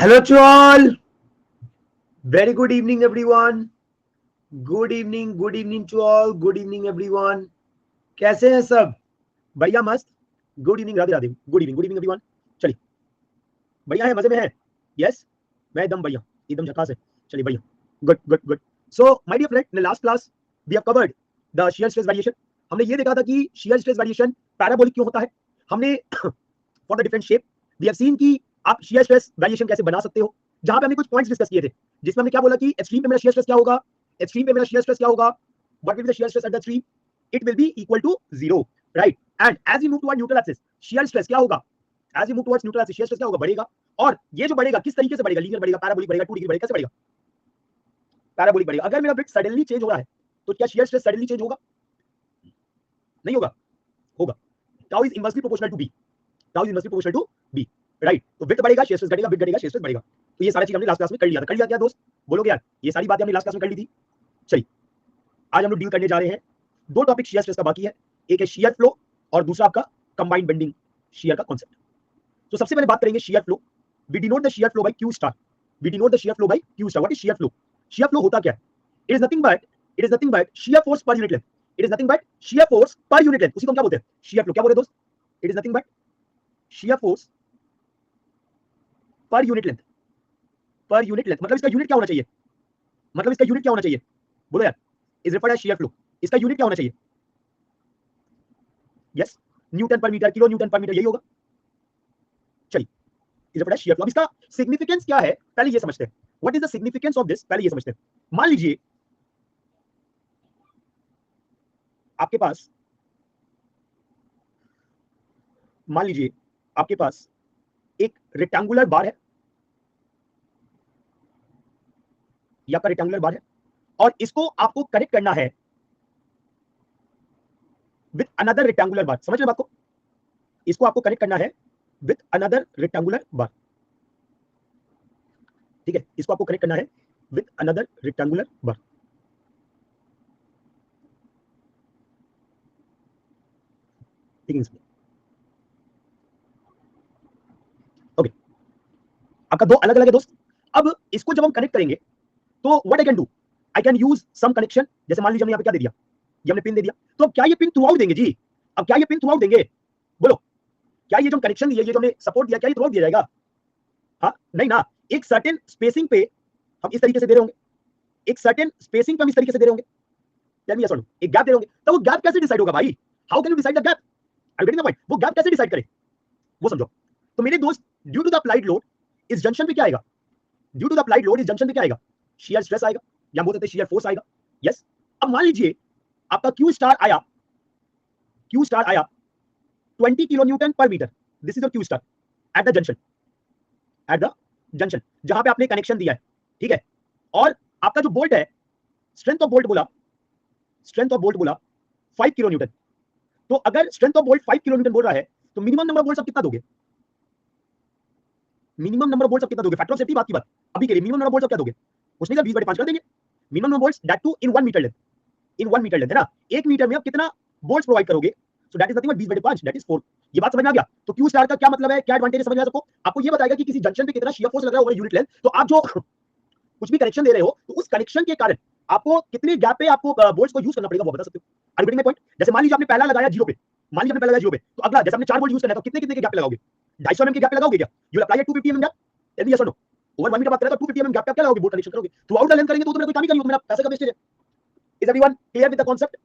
Hello to all. Very good evening, everyone. Good evening to all. Good evening, everyone. कैसे हैं सब? बढ़िया मस्त. Good evening, Radhe Radhe. Good evening everyone. चलिए, बढ़िया है, मजे में है. यस, मैं एकदम बढ़िया, एकदम झकास है. चलिए बढ़िया. Good good good. So my dear friend, in last class we have covered the shear stress variation. हमने ये देखा था कि शियर स्ट्रेस वेरिएशन पैराबोलिक क्यों होता है. हमने for the different shape we have seen कि आप शियर स्ट्रेस वेरिएशन कैसे बना सकते हो. जहां पे हमने कुछ पॉइंट्स डिस्कस किए थे, जिसमें हमने क्या बोला कि एक्सट्रीम पे मेरा शियर स्ट्रेस क्या होगा, एक्सट्रीम पे मेरा शियर स्ट्रेस क्या होगा, what will be the shear stress at the extreme, it will be equal to 0, right. And as you move toward neutral axis, shear stress क्या होगा, as you move towards neutral axis shear stress क्या होगा, बढ़ेगा. और ये जो बढ़ेगा किस तरीके से बढ़ेगा, लीनियर बढ़ेगा, पैराबोलिक बढ़ेगा, 2 डिग्री बढ़ेगा, कैसे बढ़ेगा, पैराबोलिक बढ़ेगा. अगर मेरा विड्थ सडनली चेंज हो रहा है तो क्या शियर स्ट्रेस सडनली चेंज होगा, नहीं होगा, होगा. Tau is inversely proportional to B, tau is inversely proportional to B, right. तो विड्थ बढ़ेगा, शियर स्ट्रेस घटेगा, विड्थ घटेगा, शियर स्ट्रेस बढ़ेगा. तो ये सारी चीज हमने लास्ट क्लास में कर लिया था. कर लिया क्या दोस्त, बोलोगे यार, ये सारी बातें हमने लास्ट क्लास में कर ली थी. चलिए, आज हम लोग डील करने जा रहे हैं दो टॉपिक शियर स्ट्रेस का बाकी है. एक है शियर फ्लो और दूसरा आपका कंबाइंड बेंडिंग शियर का कॉन्सेप्ट. तो सबसे पहले बात करेंगे shear flow. We denote the shear flow by Q star. We denote the shear flow by Q star. What is shear flow? Shear flow होता क्या है? It is nothing but shear force per unit length. It is nothing but shear force per unit length. उसी को हम क्या बोलते हैं, shear flow. क्या बोलते हैं दोस्त? It is nothing but shear force per unit length. पर यूनिट लेंथ मतलब इसका यूनिट क्या होना चाहिए, मतलब इसका यूनिट क्या होना चाहिए, बोलो यार. Is referred as shear flow. इसका यूनिट क्या होना चाहिए? Yes, newton per metre, kilo newton per metre, यही होगा. चलिए, is referred as shear flow. अब इसका सिग्निफिकेंस क्या है पहले ये समझते हैं. What is the significance of this, पहले ये समझते हैं. मान लीजिए आपके पास, मान लीजिए आपके पास एक रेक्टेंगुलर बार है, या का रेक्टेंगुलर बार है, और इसको आपको कनेक्ट करना है विद अनदर रेक्टेंगुलर बार. समझ रहे बात को? इसको आपको कनेक्ट करना है विद अनदर रेक्टेंगुलर बार. ठीक है, इसको आपको कनेक्ट करना है विद अनदर रेक्टेंगुलर बार. ठीक है, ओके. आपका दो अलग अलग है दोस्त. अब इसको जब हम कनेक्ट करेंगे तो what I can do, I can use some connection. जैसे मान लीजिए हमने यहाँ पे क्या दे दिया, ये हमने पिन दे दिया. तो अब क्या ये पिन थ्रू आउट देंगे जी? अब क्या ये पिन थ्रू आउट देंगे, बोलो. क्या ये जो कनेक्शन दिया, ये जो हमने सपोर्ट दिया, क्या ये थ्रू आउट दिया जाएगा? हाँ नहीं ना. एक सर्टेन स्पेसिंग पे हम इस तरीके से दे रहे होंगे, एक सर्टेन स्पेसिंग पे हम इस तरीके से दे रहे होंगे. टेल मी यस और नो. एक गैप दे रहे होंगे. तो वो गैप कैसे डिसाइड होगा भाई? How can you decide the gap? I getting the point. वो गैप कैसे डिसाइड करें, वो समझो. तो मेरे दोस्त, due to the applied load इस जंक्शन पे क्या आएगा, due to the applied load इस जंक्शन पे क्या आएगा, शियर स्ट्रेस आएगा, या बोल सकते हैं शियर फोर्स आएगा. यस. अब मान लीजिए आपका क्यू स्टार आया, क्यू स्टार आया 20 kilo newton per metre. This is your Q star at the junction, at the junction जहां पे आपने कनेक्शन दिया है. ठीक है. और आपका जो बोल्ट है, स्ट्रेंथ ऑफ बोल्ट बोला, स्ट्रेंथ ऑफ बोल्ट बोला 5 किलो न्यूटन. तो अगर strength of bolt 5 kilo Newton बोल रहा है, तो मिनिमम नंबर ऑफ बोल्ट आप कितना दोगे, मिनिमम नंबर ऑफ बोल्ट आप कितना दोगे, फैक्टर ऑफ सेफ्टी बात की बात अभी के लिए. मिनिमम नंबर ऑफ बोल्ट आप क्या दोगे, उसने क्या 20/5 कर देंगे. Minimum number bolt that too in 1 metre length, in 1 metre length है ना. 1 मीटर में आप कितना बोल्ट प्रोवाइड करोगे, so that is nothing but 20/5, that is 4. ये बात समझ में आ गया. तो क्यू स्टार का क्या मतलब है, क्या एडवांटेज समझ में आया सबको? आपको ये बताएगा कि किसी जंक्शन पे कितना शियर फोर्स लग रहा है ओवर यूनिट लेंथ. तो आप जो कुछ भी कनेक्शन दे रहे हो, तो उस कनेक्शन के कारण आपको कितने गैप पे आपको बोल्ट्स को यूज करना पड़ेगा, वो बता सकते हो. Are you getting my point? जैसे मान लीजिए आपने पहला लगाया 0 पे, मान लीजिए आपने पहला लगाया 0 पे, तो अगला जैसे आपने 4 बोल्ट यूज करना है, तो कितने कितने के गैप पे लगाओगे, 250 mm के गैप पे लगाओगे क्या? You will apply 250 mm gap. Tell me yes और नो. ओवर 1 मीटर बात करें तो 250 mm गैप पे क्या लगाओगे, बोल्ट कनेक्शन करोगे. थ्रू आउट द लेंथ करेंगे तो मेरा कोई काम ही नहीं होगा, मेरा पैसे का वेस्टेज है. Is everyone clear with the concept?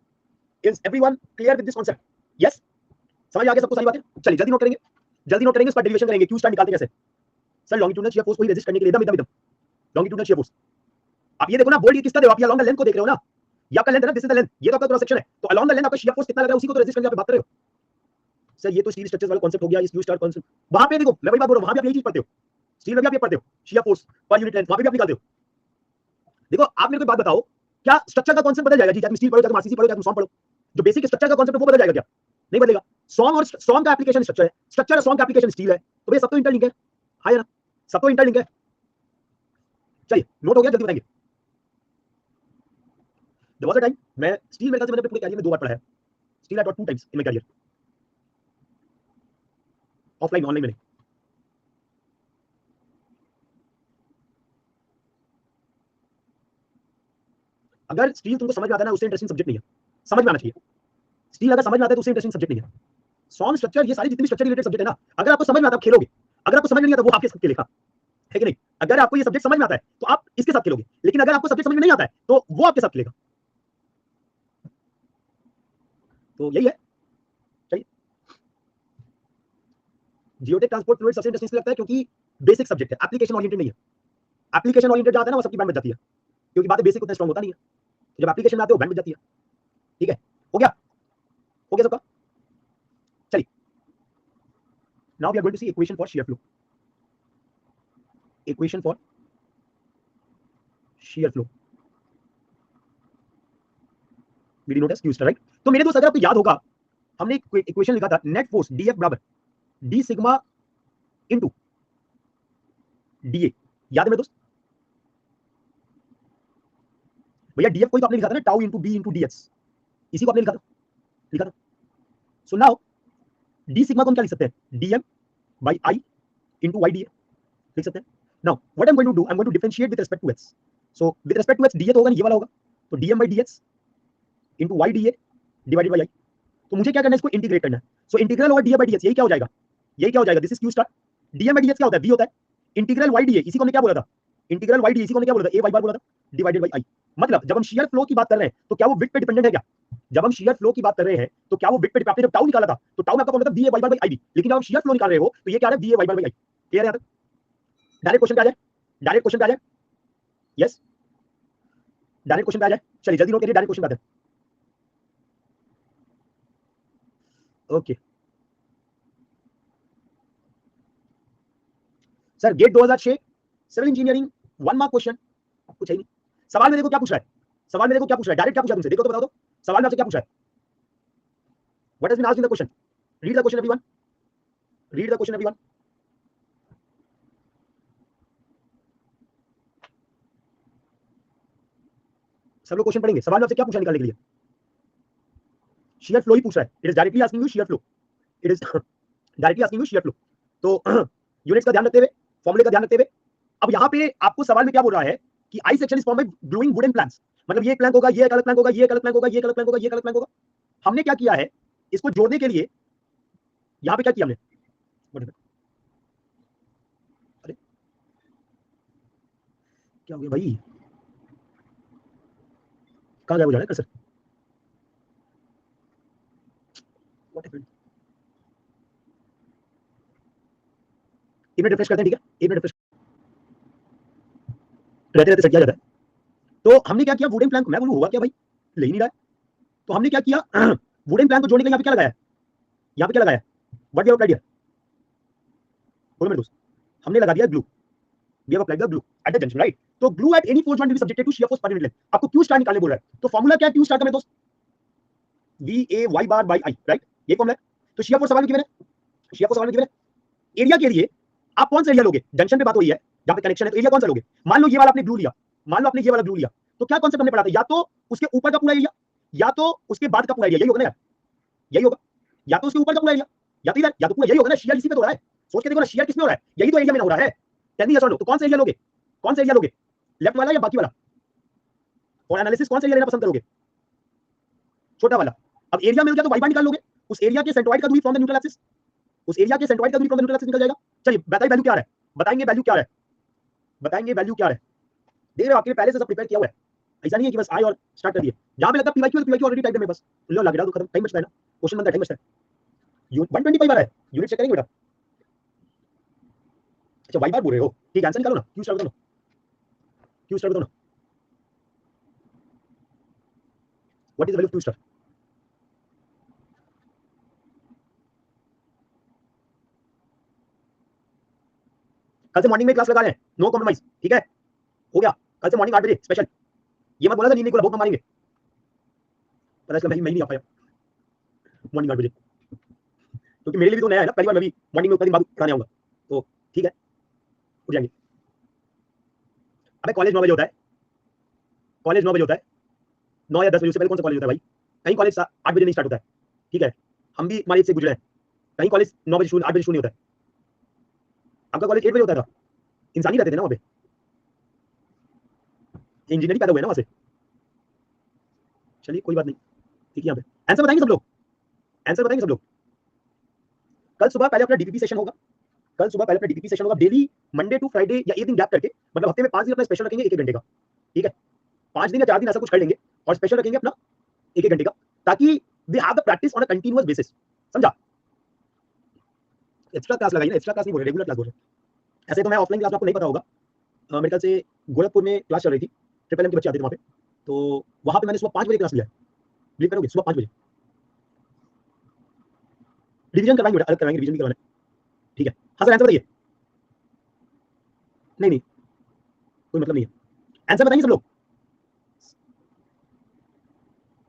Is everyone clear with this concept? Yes, समझ आ गया सबको सारी बातें? चलिए जल्दी नोट करेंगे, जल्दी नोट करेंगे, इस पर डेरिवेशन करेंगे. क्यू स्टार निकालते कैसे सर, लॉन्गिट्यूडनल शियर फोर्स को ही रेजिस्ट करने के लिए एकदम एकदम एकदम लॉन्गिट्यूडनल शियर फोर्स. आप ये देखो ना, बोल्ट किसका दे रहे हो आप, ये अलोंग द लेंथ को देख रहे हो ना. ये आपका लेंथ है ना, दिस इज द लेंथ, ये तो आपका क्रॉस सेक्शन है. तो अलोंग द लेंथ आपका शियर फोर्स कितना लग रहा है, उसी को तो रेजिस्ट करने की बात कर रहे हो. सर ये तो स्टील स्ट्रक्चर्स वाला कांसेप्ट हो गया, ये स्क्रू स्टार कांसेप्ट. वहां पे देखो, मैं वही बात बोल रहा हूं, वहां भी आप यही चीज पढ़ते हो. स्टील में भी आप ये पढ़ते हो, shear force per unit length, वहां पे भी आप निकालते हो. देखो आप मेरे को बात बताओ, क्या स्ट्रक्चर का कांसेप्ट बदल जाएगा जी? क्या तुम स्टील पढ़ो, क्या तुम आरसीसी पढ़ो, क्या तुम सॉन्ग पढ़ो, जो बेसिक स्ट्रक्चर का कांसेप्ट वो बदल जाएगा क्या? नहीं बदलेगा. सॉन्ग और सॉन्ग का एप्लीकेशन स्ट्रक्चर है, स्ट्रक्चर और सॉन्ग का एप्लीकेशन स्टील है. तो ये सब तो इंटरलिंक है. हाँ या ना, सब तो इंटरलिंक है. चलिए नोट हो गया, जल्दी बताएंगे. देयर वाज अ टाइम, मैं स्टील मेरे ख्याल से मैंने पूरे कैरियर में 2 बार पढ़ा है. Still I taught 2 times in my career, offline online में नहीं. अगर स्टील तुमको समझ में आता है ना, उससे इंटरेस्टिंग सब्जेक्ट नहीं है, समझ में आना चाहिए। स्टील अगर समझ में आता है तो उससे इंटरेस्टिंग सब्जेक्ट नहीं है। सॉन्ग स्ट्रक्चर, ये सारी जितनी स्ट्रक्चर रिलेटेड सब्जेक्ट है ना, अगर आपको समझ में आता है आप खेलोगे, अगर आपको समझ में नहीं आता वो आपके सबके लिखा है कि नहीं। अगर आपको ये सब्जेक्ट समझ में आता है तो आप इसके साथ खेलोगे, लेकिन अगर आपको सब्जेक्ट समझ में नहीं आता है तो वो आपके साथ खेलेगा। तो यही है। चलिए, जियोटेक ट्रांसपोर्ट फ्लूइड सबसे इंटरेस्टिंग लगता है क्योंकि बेसिक सब्जेक्ट है, एप्लीकेशन ओरिएंटेड नहीं है। एप्लीकेशन ओरिएंटेड जाता है ना, वो सबकी बैंड बच जाती है, क्योंकि बातें बेसिक उतना स्ट्रांग होता नहीं है। तो जब एप्लीकेशन में आते हो बैंड बच जाती है। ठीक है, हो गया, हो गया सबका। चलिए, now we are going to see equation for shear flow. Equation for shear flow, we notice Q star, right. तो मेरे दोस्त, अगर आपको याद होगा, हमने एक इक्वेशन लिखा था, नेट फोर्स डीएफ बराबर डी सिग्मा इनटू डीए। याद है मेरे दोस्त? भैया डीएफ को ही तो आपने लिखा था ना, tau into B into DX, इसी को आपने लिखा था, लिखा था। सो नाउ डी सिग्मा को हम क्या लिख सकते हैं, DM by I into Y DA लिख सकते हैं। Now what I am going to do, I am going to differentiate with respect to X. So with respect to X DA तो होगा नहीं, ये वाला होगा, तो DM by DX into Y DA divided by I. तो मुझे क्या करना है, इसको इंटीग्रेट करना है। So integral over DA by DX, यही क्या हो जाएगा, यही क्या हो जाएगा, this is Q star. DM by DX क्या होता है, बी होता है, इंटीग्रल वाई डीए, इसी को हमने क्या बोला था, इंटीग्रल वाई डीए, इसी को हमने क्या बोला था, ए वाई बार बोला था, डिवाइडेड बाई आई। मतलब जब हम शियर फ्लो की बात कर रहे हैं तो क्या वो विड्थ पे डिपेंडेंट है क्या? जब हम शियर फ्लो की बात कर रहे हैं तो क्या वो विड्थ पे, आपने जब टाउ निकाला था तो टाउ में आपका फॉर्मूला था B A Y bar by I B, लेकिन जब आप शियर फ्लो निकाल रहे हो तो ये क्या है, B A Y bar by I. Clear है? डायरेक्ट क्वेश्चन पे आ जाए, डायरेक्ट क्वेश्चन पे आ जाए, यस, डायरेक्ट क्वेश्चन पे आ जाए। चलिए जल्दी नोट करिए, डायरेक्ट क्वेश्चन पे आते हैं। Okay sir, GATE 2006 civil engineering 1 mark question, कुछ है नहीं। सवाल में देखो क्या पूछ रहा है, सवाल में देखो क्या पूछ रहा है, डायरेक्ट क्या पूछा तुमसे, देखो तो बताओ तो, सवाल में आपसे क्या पूछा है, what has been asked in the question, read the question everyone, read the question everyone. सब लोग क्वेश्चन पढ़ेंगे, सवाल में आपसे क्या पूछा निकालने के लिए, शियर फ्लो ही पूछ रहा है, it is directly asking you shear flow, it is directly asking you shear flow. तो यूनिट्स का ध्यान रखते हुए, फॉर्मूले का ध्यान रखते हुए, अब यहाँ पे आपको सवाल में क्या बोल रहा है कि I section is form by gluing wooden planks, मतलब ये एक प्लैंक होगा, ये एक अलग प्लैंक होगा, ये एक अलग प्लैंक होगा, ये एक अलग प्लैंक होगा, ये एक अलग प्लैंक होगा। हमने क्या किया है, इसको जोड़ने के लिए यहाँ पे क्या किया हमने, अरे क्या हो गया भाई, कहाँ गया वो, जा रहा है सर, व्हाट हैपेंड, एक मिनट रिफ्रेश करते हैं, ठीक है, एक मिनट रिफ्रेश, रहते रहते सेट किया जाता है। तो हमने क्या किया, वुडन प्लैंक, मैं बोलूं हुआ क्या भाई, ले ही नहीं रहा है, तो हमने क्या किया, वुडन प्लैंक को जोड़ने के लिए यहाँ पे क्या लगाया, यहाँ पे क्या लगाया, what we have applied here, बोलो मेरे दोस्त, हमने लगा दिया glue, we have applied the glue at the junction, right. तो glue at any force joint will be subjected to shear force per unit length. आपको क्यू स्टार निकालने बोल रहा है, तो फार्मूला क्या है क्यू स्टार का मेरे दोस्त, V A Y bar by I, right, ये फार्मूला है। तो शियर फोर्स सवाल में गिवन है, शियर फोर्स सवाल में गिवन है, एरिया के लिए आप कौन सा एरिया लोगे, जंक्शन पे बात हो रही है, जहां पे कनेक्शन है, तो एरिया कौन सा लोगे, मान लो ये वाला आपने ग्लू लिया, मान लो आपने ये वाला ग्लू लिया, तो क्या कॉन्सेप्ट हमने पढ़ा था, या तो उसके ऊपर का पूरा एरिया, या तो उसके बाद का पूरा एरिया, यही होगा ना यार, यही होगा, या तो उसके ऊपर का पूरा एरिया, या तो इधर, या तो पूरा, यही होगा ना, शियर इसी पे तो हो रहा है, सोच के देखो ना, शियर किसमें हो रहा है, यही तो एरिया में हो रहा है, टेल मी यस और नो, तो कौन सा एरिया लोगे, कौन सा एरिया लोगे, लेफ्ट वाला या बाकी वाला, और एनालिसिस कौन सा एरिया लेना पसंद करोगे, छोटा वाला। अब एरिया मिल गया तो वाई बार निकाल लोगे, उस एरिया के सेंट्रोइड का दूरी फ्रॉम द न्यूट्रल एक्सिस, उस एरिया के सेंट्रोइड का दूरी फ्रॉम द न्यूट्रल एक्सिस निकल जाएगा। चलिए बताइए वैल्यू क्या है, बताएंगे वैल्यू क्या है, बताएंगे वैल्यू क्या है, देख रहे हो आपके पहले से सब प्रिपेयर किया हुआ है, ऐसा नहीं है कि बस आए और स्टार्ट कर दिए, जहां पे लगता है पीवाईक्यू, तो पीवाईक्यू ऑलरेडी टाइप है मेरे पास, लो लग डाल दो, खत्म, टाइम बचता है ना, क्वेश्चन बनता है, टाइम बचता है। 125 बार है, यूनिट चेक करेंगे बेटा, अच्छा वाई बार बोल रहे हो, ठीक है, आंसर निकालो ना, क्यू स्टार बताओ ना, क्यू स्टार बताओ ना, what is the value of Q star, कल से मॉर्निंग में क्लास लगा रहे हैं, नो कॉम्प्रोमाइज, ठीक है, हो गया, कल से मॉर्निंग 8 बजे स्पेशल, ये मत बोला था नींद नहीं बोला, बहुत मारेंगे, पता चला मैं नहीं आ पाया मॉर्निंग 8 बजे, क्योंकि मेरे लिए भी तो नया है ना, पहली बार मैं भी मॉर्निंग में उतना दिन बाद पढ़ाने आऊंगा, तो ठीक है, उठ जाएंगे। अबे कॉलेज 9 बजे होता है, कॉलेज 9 बजे होता है, 9 या 10 बजे से पहले कौन सा कॉलेज होता है भाई, कहीं कॉलेज 8 बजे नहीं स्टार्ट होता है, ठीक है, हम भी हमारे से गुजरे हैं, कहीं कॉलेज 9 बजे शुरू, 8 बजे शुरू नहीं होता है, आपका कॉलेज 8 बजे होता था, इंसान ही रहते थे ना वहाँ पे, इंजीनियर ही पैदा हुए ना वहाँ से, चलिए कोई बात नहीं, ठीक है। यहाँ पे आंसर बताएंगे सब लोग, आंसर बताएंगे सब लोग। कल सुबह पहले अपना डीपीपी सेशन होगा, कल सुबह पहले अपना डीपीपी सेशन होगा डेली, मंडे टू फ्राइडे या एक दिन गैप करके, मतलब हफ्ते में 5 दिन अपना स्पेशल रखेंगे 1-1 घंटे का, ठीक है। 5 दिन या 4 दिन ऐसा कुछ कर लेंगे और स्पेशल रखेंगे अपना 1-1 घंटे का, ताकि we have the practice on a continuous basis, समझा। एक्स्ट्रा क्लास लगाइए ना, एक्स्ट्रा क्लास नहीं बोल रहे, रेगुलर क्लास बोल रहे। ऐसे तो मैं ऑफलाइन क्लास आपको नहीं पता होगा, मेरे ख्याल से गोरखपुर में क्लास चल रही थी, ट्रिपल एम के बच्चे आते थे वहाँ पे, तो वहाँ पे मैंने सुबह 5 बजे क्लास लिया है, बिलीव करोगे, सुबह 5 बजे। रिवीजन करवाएंगे बेटा, अलग करवाएंगे, रिवीजन भी करवाना है, ठीक है। हाँ सर आंसर बताइए। नहीं नहीं कोई मतलब नहीं है, आंसर बताएंगे सब लोग।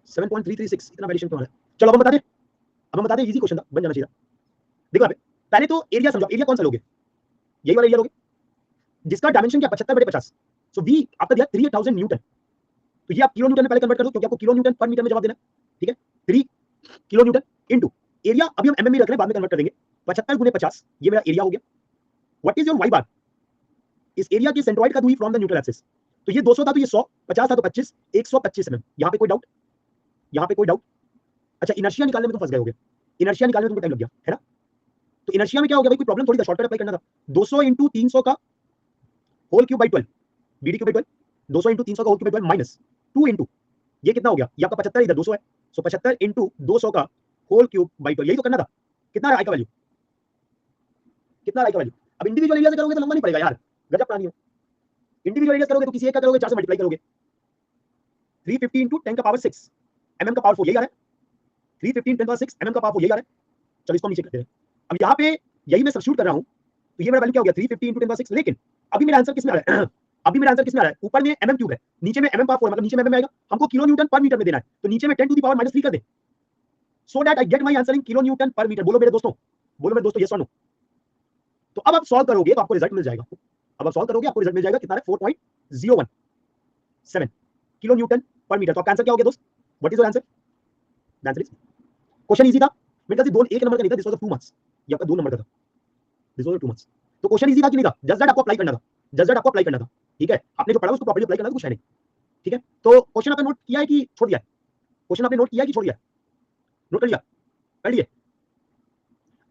7.336 इतना वैल्यूएशन क्यों आ रहा है? चलो अब हम बता दें, अब हम बता दें, इजी क्वेश्चन था, बन जाना चाहिए। देखो यहाँ पे पहले तो एरिया समझो, एरिया कौन सा लोगे, यही वाला एरिया लोगे जिसका डायमेंशन क्या 75/50, सो वी आपका दिया 3000 न्यूटन, तो ये आप किलो न्यूटन में पहले कन्वर्ट कर दो क्योंकि आपको किलो न्यूटन पर मीटर में जवाब देना है, ठीक है। 3 किलो न्यूटन इनटू एरिया, अभी हम एमएम में रख रहे हैं, बाद में कन्वर्ट कर देंगे, 75 गुने 50, ये मेरा एरिया हो गया। व्हाट इज योर वाई बार, इस एरिया के सेंट्रोइड का दूरी फ्रॉम द न्यूट्रल एक्सिस, तो ये 200 था तो ये 100, 50 था तो 25, 125 mm। यहाँ पे कोई डाउट, यहाँ पे कोई डाउट? अच्छा इनर्शिया निकालने में तो फंस गए होगे, इनर्शिया निकालने में तुमको टाइम लग गया है ना, तो इनर्शिया में क्या हो गया भाई, कोई प्रॉब्लम थोड़ी था, शॉर्टकट अप्लाई करना था। 200 × 300 का whole cube by 12, BD cube by 12, 200 × 300 का whole cube by 12 minus 2 into, ये कितना हो गया, ये आपका 75 इधर 200 है, सो 75 × 200 का होल क्यूब बाई 12, यही तो करना था। कितना आई का वैल्यू, कितना आई का वैल्यू? अब इंडिविजुअल एरिया से करोगे तो लंबा नहीं पड़ेगा यार, गजब प्राणी हो। इंडिविजुअल एरिया करोगे तो किसी एक का करोगे 4 से मल्टीप्लाई करोगे, 350 × 10 का पावर 6 mm का पावर 4, यही आ रहा है, 350 × 10 का 6 mm का पावर 4, यही आ रहा है। चलो इसको नीचे करते हैं, अब यहाँ पे यही मैं सब्स्टिट्यूट कर रहा हूँ, तो ये मेरा वैल्यू क्या हो गया 350 × 10 का 6, लेकिन अभी मेरा आंसर किसमें आ रहा है अभी मेरा आंसर किसमें आ रहा है, ऊपर में mm क्यूब है, नीचे में mm पावर 4, मतलब नीचे में mm आएगा, हमको किलो न्यूटन पर मीटर में देना है, तो नीचे में 10 टू द पावर -3 कर दे, so that I get my answer in kilo newton per metre. बोलो मेरे दोस्तों, बोलो मेरे दोस्तों, यस और नो। तो अब आप सॉल्व करोगे तो आपको रिजल्ट मिल जाएगा, अब आप सॉल्व करोगे आपको रिजल्ट मिल जाएगा, कितना है 4.017 किलो न्यूटन पर मीटर। तो आपका आंसर क्या हो गया दोस्त, what is your answer? The answer is, question easy था मेरे ख्याल से, 2 एक नंबर का नहीं था, दिस वाज 2 मार्क्स, ये आपका 2 नंबर का था, दिस वाज 2 मार्क्स। तो क्वेश्चन इजी था कि नहीं था, जस्ट दैट आपको अप्लाई करना था, जस्ट दैट आपको अप्लाई करना था, ठीक है। आपने जो पढ़ा उसको प्रॉपर्ली अप्लाई करना था, कुछ है नहीं, ठीक है। तो क्वेश्चन आपने नोट किया है कि छोड़ दिया है, क्वेश्चन आपने नोट किया है कि छोड़ दिया, नोट कर लिया, कर लिए।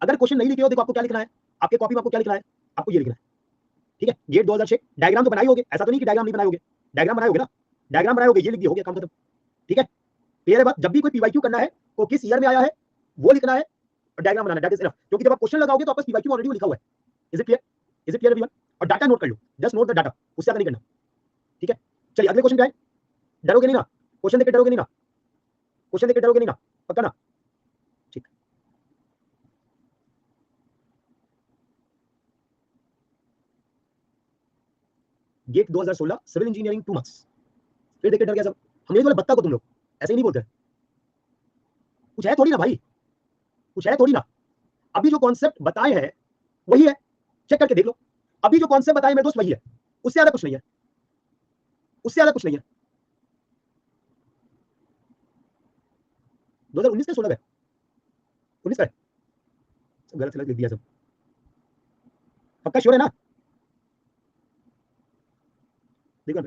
अगर क्वेश्चन नहीं लिखे हो, देखो आपको क्या लिखना है, आपके कॉपी में आपको क्या लिखना है, आपको ये लिखना है, ठीक है। गेट 2006 डायग्राम तो बनाए होगे, ऐसा तो नहीं कि डायग्राम नहीं बनाए होगे, डायग्राम बनाए होगे ना, डायग्राम बनाए होगे, ये लिख दिया, हो गया काम खत्म, ठीक है। क्लियर है बात? जब भी कोई पीवाईक्यू करना है तो किस ईयर में आया है वो लिखना है और डायग्राम बनाना है, दैट इज इनफ, क्योंकि जब आप क्वेश्चन लगाओगे तो आपका पीवाईक्यू ऑलरेडी लिखा हुआ है। Is it clear, is it clear everyone? और डाटा नोट कर लो, जस्ट नोट द डाटा, उससे ज्यादा नहीं करना, ठीक है। चलिए अगले क्वेश्चन क्या है, डरोगे नहीं ना, क्वेश्चन देख के डरोगे नहीं ना, क्वेश्चन देख के डरोगे नहीं ना, पक्का ना, ठीक। गेट 2016 सिविल इंजीनियरिंग 2 मार्क्स, फिर देख के डर गया सब, हम नहीं बोले बत्ता को तुम लोग ऐसे ही नहीं बोलते, कुछ है थोड़ी ना भाई, कुछ है थोड़ी ना, अभी जो कॉन्सेप्ट बताए हैं वही है, चेक करके देख लो, अभी जो कॉन्सेप्ट बताए मेरे दोस्त वही है, उससे ज्यादा कुछ नहीं है, उससे ज्यादा कुछ नहीं है। 2019 का 16 का 19 का है, सब गलत लिख दिया सब, पक्का श्योर है ना? देखो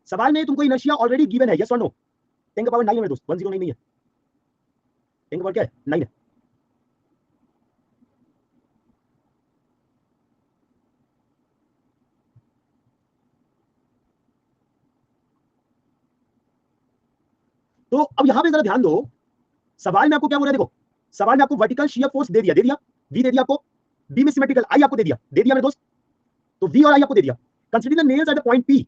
सवाल में तुमको इनर्शिया ऑलरेडी गिवन है, यस और नो? 10 का पावर 9 है मेरे दोस्त, 109 नहीं है, 10 का पावर क्या है 9 है। तो अब यहां पे जरा ध्यान दो, सवाल में आपको क्या बोल रहा है, देखो सवाल में आपको वर्टिकल शियर फोर्स दे दिया, वी दे दिया आपको, बी में सिमेट्रिकल आई आपको दे दिया मेरे दोस्त, तो वी और आई आपको दे दिया। Consider the nails at the point P,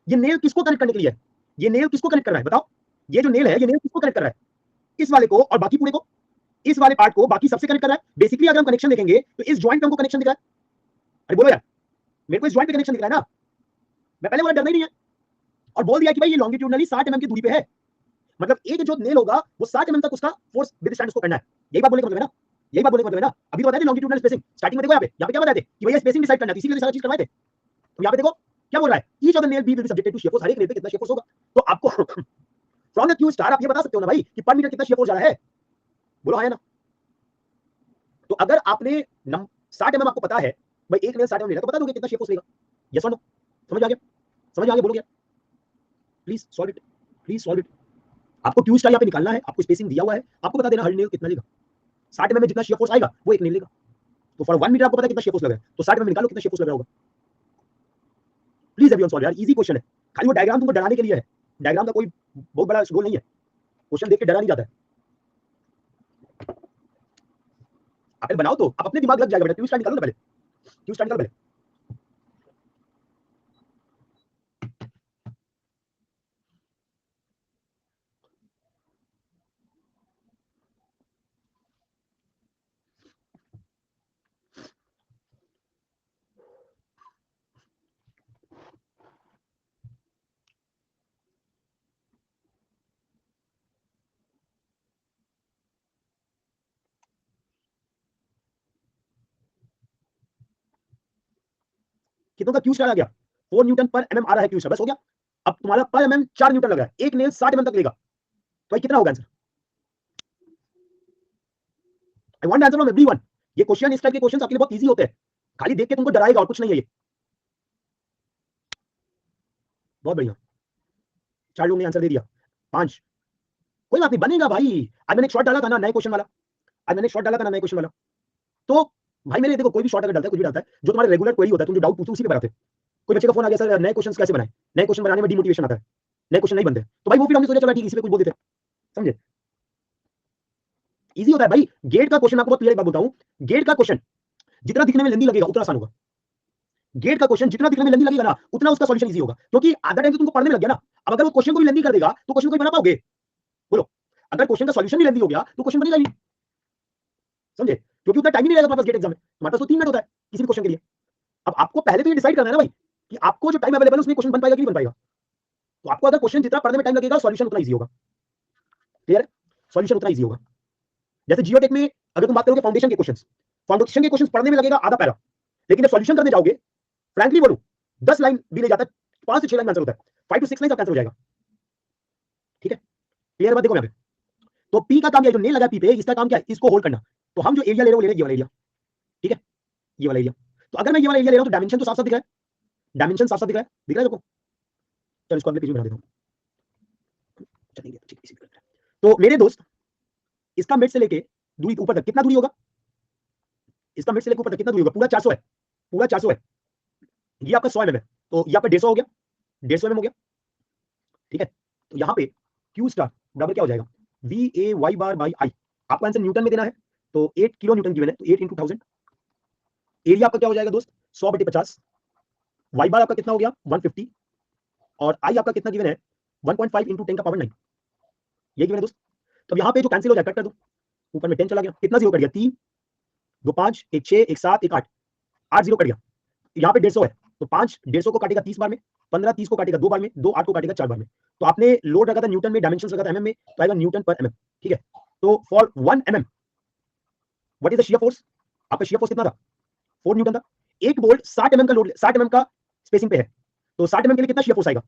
ये नेल किसको कनेक्ट करने के लिए है, ये नेल किसको कनेक्ट कर रहा है बताओ, ये जो नेल है ये नेल किसको कनेक्ट कर रहा है, इस वाले को और बाकी पूरे को, इस वाले पार्ट को बाकी सबसे कनेक्ट कर रहा है। बेसिकली अगर हम कनेक्शन देखेंगे तो इस जॉइंट पे हमको कनेक्शन दिख रहा है, अरे बोलो यार, मेरे को इस जॉइंट पे कनेक्शन दिख रहा है ना, मैं पहले बोला डरना ही नहीं है, और बोल दिया कि भाई ये लॉन्गिट्यूडनली 60 mm की दूरी पे है, मतलब एक जो नेल होगा वो 60 mm तक उसका फोर्स विदस्टैंड उसको करना है, यही बात बोलने का मतलब है ना, यही बात बोलने का मतलब है ना। अभी तो बताया लॉन्गिट्यूडनल स्पेसिंग, स्टार्टिंग में देखो यहाँ पे क्या बताए थे कि भैया स्पेसिंग डिसाइड करना है, इसीलिए सारा चीज करवाए थे। तो यहाँ पे देखो क्या बोल रहा है, each of the nail B will be subjected to shear force, हर एक नेल पे कितना शियर फोर्स होगा, तो आपको फ्रॉम द क्यू स्टार आप ये बता सकते हो ना भाई कि पर मीटर कितना शियर फोर्स जा रहा है, बोलो हाँ या ना। तो अगर आपने 60 mm आपको पता है भाई, एक नेल 60 mm लेगा तो बता दोगे कितना शियर फोर्स लेगा, यस और नो? समझ आ गया, समझ आ गया, बोलो क्या, please solve it, please solve it. आपको क्यू स्टार यहाँ पे निकालना है, आपको स्पेसिंग दिया हुआ है, आपको बता देना हर नेल कितना लेगा। 60 में जितना शेयर फोर्स आएगा वो एक नेल लेगा। तो फॉर 1 मीटर आपको पता है कितना शेयर फोर्स लगा है, तो 60 में निकालो कितना शेयर फोर्स लग रहा होगा। प्लीज एवरीवन सॉल्व यार, इजी क्वेश्चन है। खाली वो डायग्राम तुमको डराने के लिए है, डायग्राम का कोई बहुत बड़ा गोल नहीं है, क्वेश्चन देख के डरा नहीं जाता है। आप बनाओ तो आप अपने दिमाग लग जाएगा बेटा। क्यू स्टार निकालो ना पहले, क्यू स्टार निकालो पहले। कितनों का क्यू स्टार आ गया? 4 न्यूटन पर एमएम आ रहा है क्यू स्टार, बस हो गया। अब तुम्हारा पर एमएम 4 न्यूटन लगा है, एक नेल 60 एमएम तक लेगा, तो कितना होगा answer? I want answer from everyone. ये क्वेश्चन, इस टाइप के क्वेश्चन आपके लिए बहुत इजी होते हैं, खाली देख के तुमको डराएगा और कुछ नहीं है ये। बहुत बढ़िया, 4 लोगों ने आंसर दे दिया, 5। कोई बात नहीं, बनेगा भाई। आज मैंने शॉट डाला था ना नए क्वेश्चन वाला, आज मैंने शॉट डाला था ना नए क्वेश्चन वाला। तो भाई मेरे देखो, कोई भी शॉट अगर डालता है, कुछ भी डालता है, जो तुम्हारे रेगुलर क्वेरी होता है, तुम जो डाउट पूछो उसी पे बनाते। कोई बच्चे का फोन आ गया, सर नए क्वेश्चन कैसे बनाए, नए क्वेश्चन बनाने में डिमोटिवेशन आता है, नए क्वेश्चन नहीं बनते, तो भाई वो फिर हमने सोचा चलो ठीक इसी पे कुछ बोल देते, समझे। इजी होता है भाई। गेट का क्वेश्चन आपको बहुत क्लियर बात बताऊं, गेट का क्वेश्चन जितना दिखने में लेंदी लगेगा उतना आसान होगा। गेट का क्वेश्चन जितना दिखने में लेंदी लगेगा ना, उतना उसका सॉल्यूशन इजी होगा, क्योंकि आधा टाइम तो तुमको पढ़ने में लग गया ना। अब अगर वो क्वेश्चन को भी लेंदी कर देगा तो क्वेश्चन को बना पाओगे? बोलो, अगर क्वेश्चन का सॉल्यूशन भी लेंदी हो गया तो क्वेश्चन बनेगा नहीं, समझे, क्योंकि उतना टाइम ही नहीं रहेगा तुम्हारे पास गेट एग्जाम में। तुम्हारे पास तो 3 मिनट होता है किसी भी क्वेश्चन के लिए। अब आपको पहले तो ये डिसाइड करना है ना भाई कि आपको जो टाइम अवेलेबल है उसमें क्वेश्चन बन पाएगा कि नहीं बन पाएगा। तो आपको अगर क्वेश्चन जितना पढ़ने में टाइम लगेगा, सॉल्यूशन उतना इजी होगा। क्लियर? सॉल्यूशन उतना इजी होगा। जैसे जियोटेक में अगर तुम बात करोगे फाउंडेशन के क्वेश्चंस, फाउंडेशन के क्वेश्चंस पढ़ने में लगेगा आधा पैरा, लेकिन जब सॉल्यूशन करने जाओगे, फ्रैंकली बोलूं, 10 लाइन भी ले जाता है, 5 से 6 लाइन आंसर होता है, 5 to 6 लाइन का आंसर हो जाएगा। ठीक है, क्लियर बात? देखो यहाँ पे तो पी का काम, ये जो नेल लगा पी पे, इसका काम क्या है? इसको होल्ड करना। तो हम जो एरिया ले रहे हैं वो ले रहे हैं ये वाला एरिया। ठीक है, ये वाला एरिया। तो अगर मैं ये वाला एरिया ले रहा हूं तो डायमेंशन तो साफ साफ दिख रहा है, डायमेंशन साफ साफ दिख रहा है देखो। चलो इसको अगले पेज में बना देता हूं, चलेंगे ठीक इसी तरह। तो मेरे दोस्त, इसका मिड से लेके दूरी ऊपर तक कितना दूरी होगा? इसका मिड से लेके ऊपर तक कितना दूरी होगा? पूरा 400 है, पूरा 400 है। ये आपका 100 mm है, तो ये आपका 150 हो गया, 150 mm हो गया। ठीक है, तो यहाँ पे क्यू स्टार बराबर क्या हो जाएगा? V A Y bar by I. आपको आंसर न्यूटन में देना है, तो 8 किलो न्यूटन गिवन है, तो 8 इंटू 1000। एरिया आपका क्या हो जाएगा दोस्त? 100/50। वाई बार आपका कितना हो गया? 150। और आई आपका कितना गिवन है? 1.5 इंटू 10 का पावर 9, ये गिवन है दोस्त। तो यहाँ पे जो कैंसिल हो जाए कट कर दो, ऊपर में 10 चला गया, कितना जीरो कट गया? 3 2 5 1 6 1 7 1 8, 8 जीरो कट गया। यहाँ पे 150 है, तो 5 150 को काटेगा 30 बार में, 15 30 को काटेगा 2 बार में, 2 8 को काटेगा 4 बार में। तो आपने लोड रखा था न्यूटन में, डायमेंशन रखा था एमएम में, तो आएगा न्यूटन पर एमएम। ठीक है, तो for 1 mm what is the shear force? आपका शियर फोर्स कितना था? 4 न्यूटन था। एक बोल्ट 60 mm का लोड, 60 mm का स्पेसिंग पे है, तो 60 mm के लिए कितना शियर फोर्स आएगा?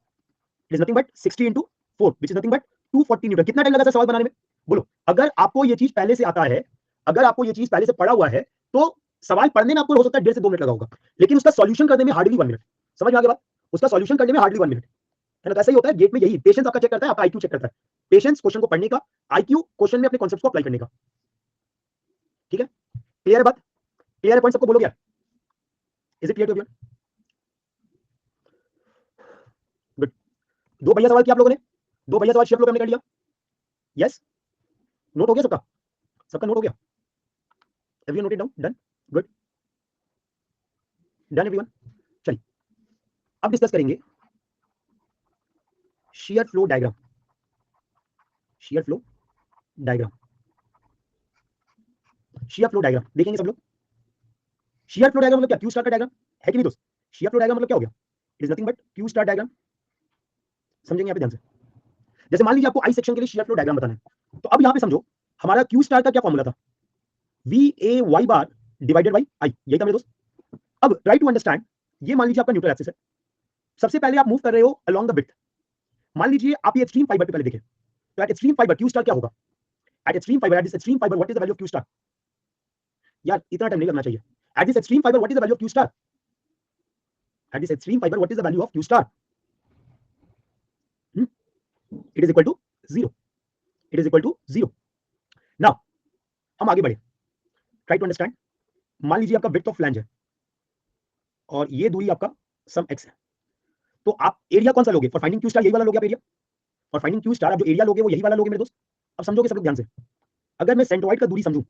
It is nothing but 60 into 4 which is nothing but 240 Newton. कितना टाइम लगा था सवाल बनाने में? बोलो, अगर आपको ये चीज पहले से आता है, अगर आपको ये चीज पहले से पढ़ा हुआ है, तो सवाल पढ़ने में आपको हो सकता है 1.5 से 2 मिनट लगा होगा, लेकिन उसका सॉल्यूशन करने में हार्डली 1 मिनट। समझ में आ गया बात? उसका सॉल्यूशन करने में हार्डली 1 मिनट है ना। तो ऐसा ही होता है गेट में, यही पेशेंस आपका चेक करता है, आपका आईक्यू चेक करता है। पेशेंस क्वेश्चन को पढ़ने का, आईक्यू क्वेश्चन में अपने कॉन्सेप्ट्स को अप्लाई करने का। ठीक है, क्लियर है बात? क्लियर है पॉइंट सबको? बोलोगे? Is it clear to everyone? Good. 2 बढ़िया सवाल किया आप लोगों ने, 2 बढ़िया सवाल शेयर लोग हमने कर लिया। यस, नोट हो गया सबका? सबका नोट हो गया? Everyone noted down? Done, good, done everyone. चलिए अब डिस्कस करेंगे shear flow diagram. shear flow diagram, shear flow diagram देखेंगे सब लोग। shear flow डायग्राम मतलब क्या? क्यू स्टार का डायग्राम है कि नहीं दोस्त? shear flow डायग्राम मतलब क्या हो गया? It is nothing but Q star diagram. समझेंगे यहाँ पे ध्यान से। जैसे मान लीजिए आपको आई सेक्शन के लिए shear flow डायग्राम बताना है, तो अब यहाँ पे समझो हमारा क्यू स्टार का क्या फॉर्मूला था? V A Y bar divided by I, यही था मेरे दोस्त। अब ट्राई टू अंडरस्टैंड, ये मान लीजिए आपका न्यूट्रल एक्सिस है, सबसे पहले आप मूव कर रहे हो अलोंग द विड्थ। मान लीजिए आप ये एक्सट्रीम फाइबर पे पहले देखें, तो at extreme fibre Q star क्या होगा? At extreme fibre, at this extreme fibre what is the value of Q star? यार इतना टाइम नहीं लगना चाहिए। At this extreme fibre what is the value of Q star? At this extreme fibre what is the value of Q star? It is equal to zero, it is equal to zero. Now हम आगे बढ़े, try to understand. मान लीजिए आपका width of flange है और ये दूरी आपका सम एक्स है, तो आप एरिया कौन सा लोगे फॉर फाइंडिंग क्यू स्टार? यही वाला लोगे आप एरिया। और फाइंडिंग क्यू स्टार आप जो एरिया लोगे वो यही वाला लोगे मेरे दोस्त। अब समझोगे सब लोग ध्यान से। अगर मैं सेंट्रोइड का दूरी समझूं